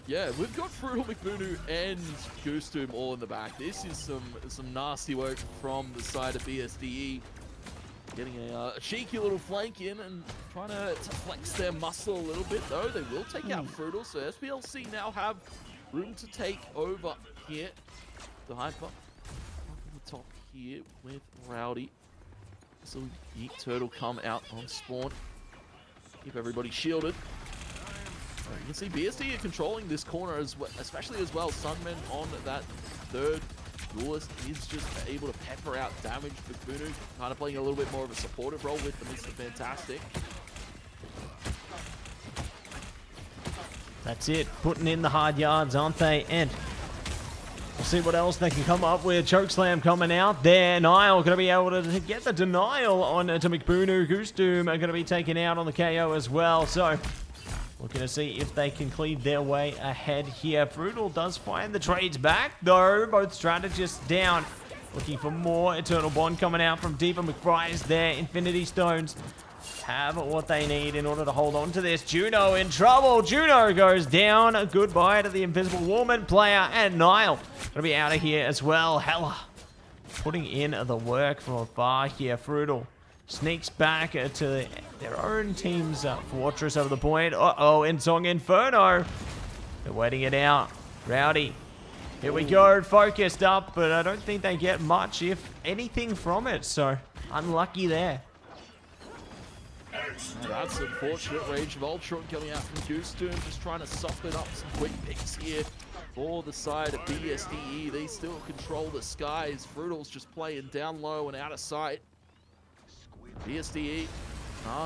Yeah, we've got Frutal, McBoonoo, and Goose Doom all in the back. This is some nasty work from the side of BSDE. Getting a cheeky little flank in and trying to flex their muscle a little bit, though. They will take out Frutal, so SPLC now have room to take over here. The Hyper up at the top here with Rowdy. So Yeet Turtle come out on spawn. Keep everybody shielded. You can see BSD are controlling this corner as well, especially as well. Sunman on that third duelist is just able to pepper out damage. McBoonoo kind of playing a little bit more of a supportive role with the Mr. Fantastic. That's it, putting in the hard yards, aren't they? And we'll see what else they can come up with. Chokeslam coming out there. Nile going to be able to get the denial on to McBoonoo. Goose Doom are going to be taken out on the KO as well. So looking to see if they can cleave their way ahead here. Frutal does find the trades back, though. Both strategists down. Looking for more. Eternal Bond coming out from Deeper McBride's there. Infinity Stones have what they need in order to hold on to this. Juno in trouble. Juno goes down. Goodbye to the Invisible Woman player. And Nile gonna be out of here as well. Hella putting in the work from afar here. Frutal sneaks back to their own team's fortress over the point. Uh-oh, in Song Inferno. They're waiting it out. Rowdy. Here we go. Focused up, but I don't think they get much, if anything, from it. So, unlucky there. That's unfortunate. Rage of Ultron coming out from Goose Doom, just trying to soften up some quick picks here for the side of BSDE. They still control the skies. Frutal's just playing down low and out of sight. BSDE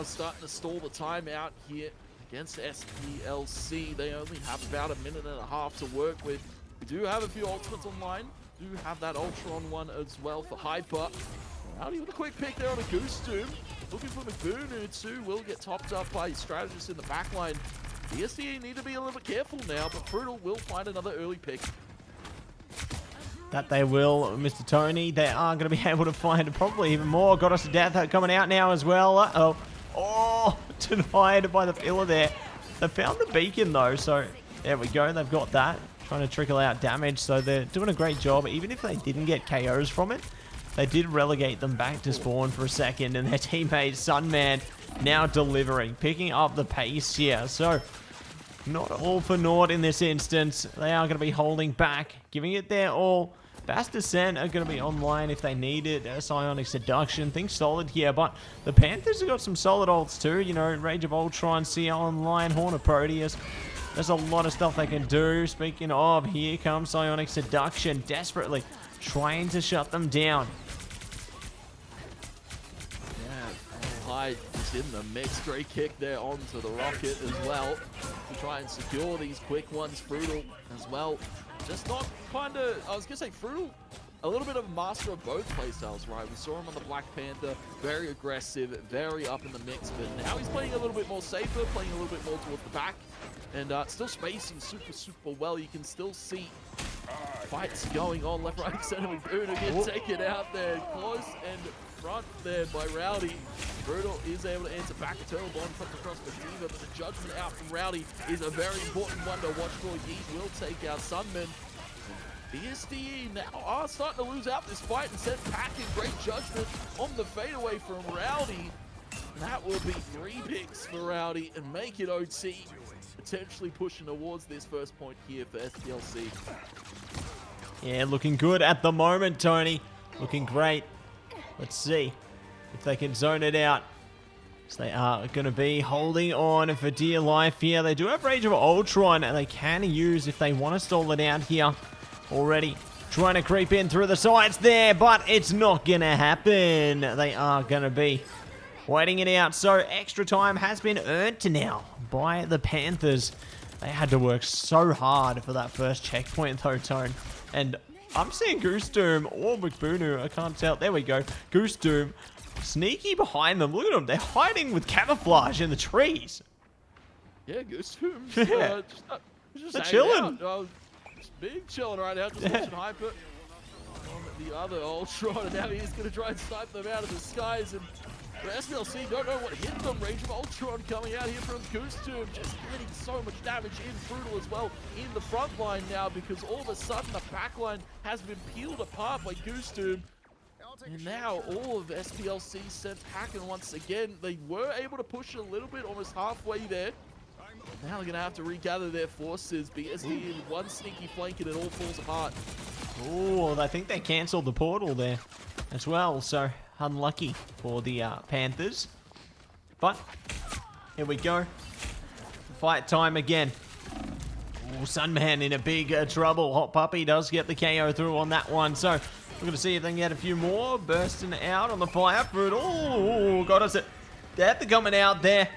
starting to stall the time out here against SPLC. They only have about a minute and a half to work with. We do have a few ultimates online. Do have that Ultron one as well for Hyper. Rowdy with a quick pick there on a Goose Doom. Looking for McBoonoo too. Will get topped up by strategists in the backline. BSDE need to be a little bit careful now, but Frutal will find another early pick. That they will, Mr. Tony. They are going to be able to find probably even more. Goddess of Death coming out now as well. Uh-oh. Oh, denied by the pillar there. They found the beacon though, so there we go. They've got that. Trying to trickle out damage, so they're doing a great job. Even if they didn't get KOs from it, they did relegate them back to spawn for a second, and their teammate Sunman now delivering, picking up the pace here. So not all for naught in this instance. They are going to be holding back, giving it their all. Fast Descent are going to be online if they need it. Psionic Seduction, things solid here. But the Panthers have got some solid ults too. You know, Rage of Ultron, CL Online, Horn of Proteus. There's a lot of stuff they can do. Speaking of, here comes Psionic Seduction, desperately trying to shut them down. Yeah, Hyde is in the mix. Great kick there onto the rocket as well to try and secure these quick ones. Frutal as well. Just not kind of, I was going to say Frutal, a little bit of a master of both playstyles, right? We saw him on the Black Panther, very aggressive, very up in the mix, but now he's playing a little bit more safer, playing a little bit more towards the back, and still spacing super well. You can still see fights going on left, right, center with Uno getting taken out there. Close and front there by Rowdy. Brutal is able to answer back. Eternal Bond comes across for Diva, but the judgment out from Rowdy is a very important one to watch for. He will take out Sunman. AEST now are starting to lose out this fight and send packing. Great judgment on the fadeaway from Rowdy. And that will be 3 picks for Rowdy and make it OT. Potentially pushing towards this first point here for SPLC. Yeah, looking good at the moment, Tony. Looking great. Let's see if they can zone it out. So they are going to be holding on for dear life here. They do have Rage of Ultron, and they can use if they want to stall it out here. Already trying to creep in through the sides there, but it's not going to happen. They are going to be waiting it out. So extra time has been earned now by the Panthers. They had to work so hard for that first checkpoint though, Tone. And I'm seeing Goose Doom or McBoonu. I can't tell. There we go. Goose Doom sneaky behind them. Look at them. They're hiding with camouflage in the trees. Yeah, Goose Doom. Yeah. They're chilling. Just big chilling right now. Just watching Hyper on the other Ultron. And now he's going to try and snipe them out of the skies. And the SPLC don't know what hit them. Rage of Ultron coming out here from Goose Doom, just getting so much damage in Brutal as well in the front line now, because all of a sudden the back line has been peeled apart by Goose Doom. And now all of SPLC sent packing once again. They were able to push a little bit, almost halfway there. Now they're going to have to regather their forces. BSD in one sneaky flank and it all falls apart. Oh, I think they cancelled the portal there as well, so unlucky for the Panthers. But here we go. Fight time again. Oh, Sunman in a big trouble. Hot Puppy does get the KO through on that one. So we're going to see if they can get a few more. Bursting out on the fire fruit. Oh, got us at death. They're coming out there.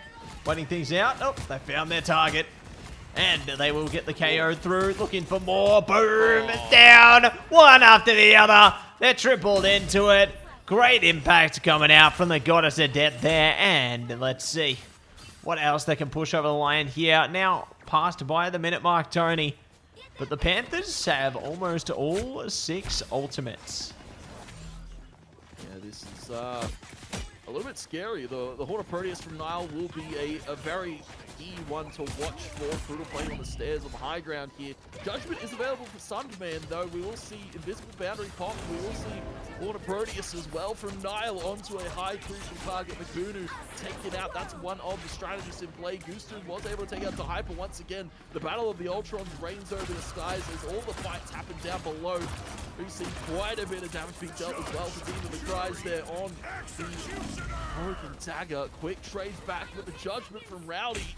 Waiting things out. Oh, they found their target. And they will get the KO through. Looking for more. Boom. Down. One after the other. They're tripled into it. Great impact coming out from the Goddess of Death there. And let's see what else they can push over the line here. Now, passed by the minute mark, Tony. But the Panthers have almost all 6 ultimates. Yeah, this is a little bit scary. The Horde of Proteus from Nile will be a very key one to watch for. Brutal playing on the stairs on the high ground here. Judgment is available for Sundman, though. We will see Invisible Boundary Pop. We will see Horde of Proteus as well from Nile onto a high crucial target. McBoonu taken out. That's one of the strategies in play. Goostoon was able to take out the Hyper once again. The Battle of the Ultrons reigns over the skies as all the fights happen down below. We've seen quite a bit of damage being dealt as well to Demon the Cries there on the broken dagger. Quick trades back, but the judgment from Rowdy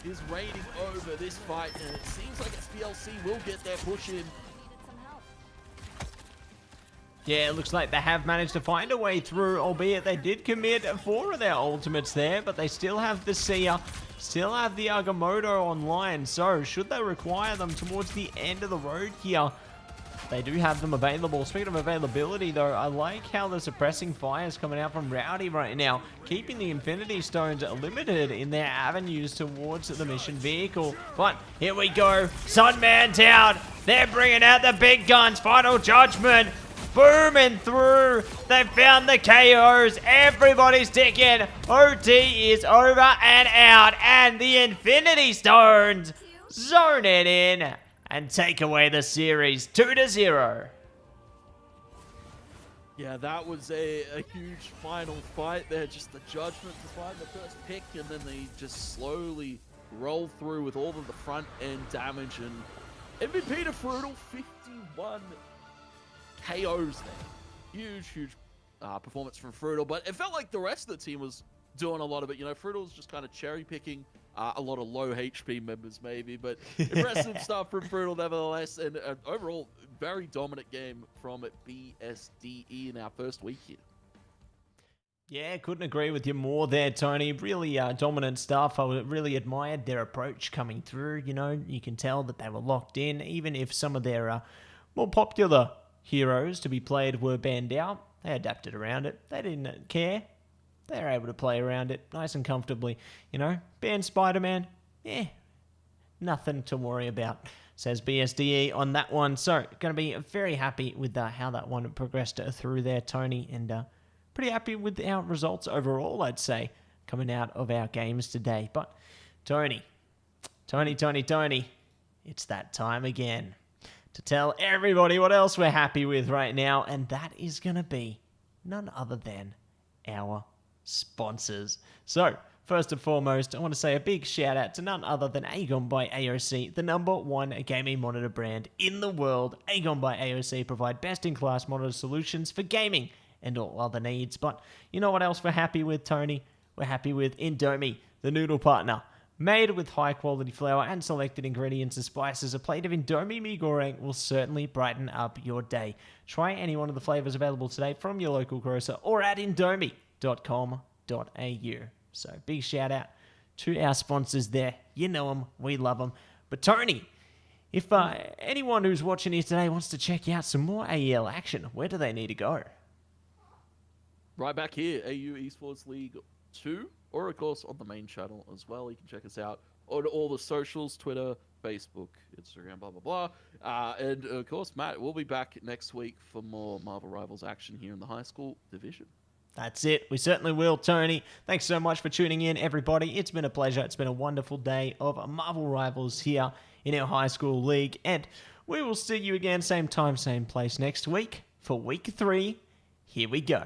is reigning over this fight, and it seems like SPLC will get their push in. Yeah, it looks like they have managed to find a way through, albeit they did commit 4 of their ultimates there, but they still have the Seer, still have the Agamotto online, so should they require them towards the end of the road here, they do have them available. Speaking of availability, though, I like how the suppressing fire is coming out from Rowdy right now, keeping the Infinity Stones limited in their avenues towards the mission vehicle. But here we go. Sunman Town. They're bringing out the big guns. Final Judgment. Booming through. They found the KOs. Everybody's ticking. OT is over and out. And the Infinity Stones zone it in and take away the series 2-0. Yeah, that was a huge final fight there. Just the judgment to find the first pick, and then they just slowly roll through with all of the front end damage. And MVP to Frutal, 51 KOs there. Huge performance from Frutal, but it felt like the rest of the team was doing a lot of it. You know, Frutal's just kind of cherry picking a lot of low HP members maybe, but impressive stuff from Brutal nevertheless, and overall very dominant game from BSDE in our first week here. Yeah, couldn't agree with you more there, Tony. Really dominant stuff. I really admired their approach coming through. You know, you can tell that they were locked in, even if some of their more popular heroes to be played were banned out. They adapted around it. They didn't care. They're able to play around it nice and comfortably. You know, ban Spider-Man, nothing to worry about. says BSDE on that one. So, going to be very happy with how that one progressed through there, Tony, and pretty happy with our results overall, I'd say, coming out of our games today. But, Tony, it's that time again to tell everybody what else we're happy with right now, and that is going to be none other than our sponsors. So, first and foremost, I want to say a big shout out to none other than AGON by AOC, the #1 gaming monitor brand in the world. AGON by AOC provide best-in-class monitor solutions for gaming and all other needs. But you know what else we're happy with, Tony? We're happy with Indomie, the noodle partner. Made with high-quality flour and selected ingredients and spices, a plate of Indomie mee goreng will certainly brighten up your day. Try any one of the flavors available today from your local grocer or at indomie.com.au. So big shout out to our sponsors there. You know them, we love them. But Tony, if anyone who's watching here today wants to check out some more AEL action, where do they need to go? Right back here, AU Esports League 2, or of course on the main channel as well. You can check us out on all the socials, Twitter, Facebook, Instagram, blah, blah, blah. And of course, Matt, we'll be back next week for more Marvel Rivals action here in the high school division. That's it. We certainly will, Tony. Thanks so much for tuning in, everybody. It's been a pleasure. It's been a wonderful day of Marvel Rivals here in our high school league. And we will see you again, same time, same place next week for week 3. Here we go.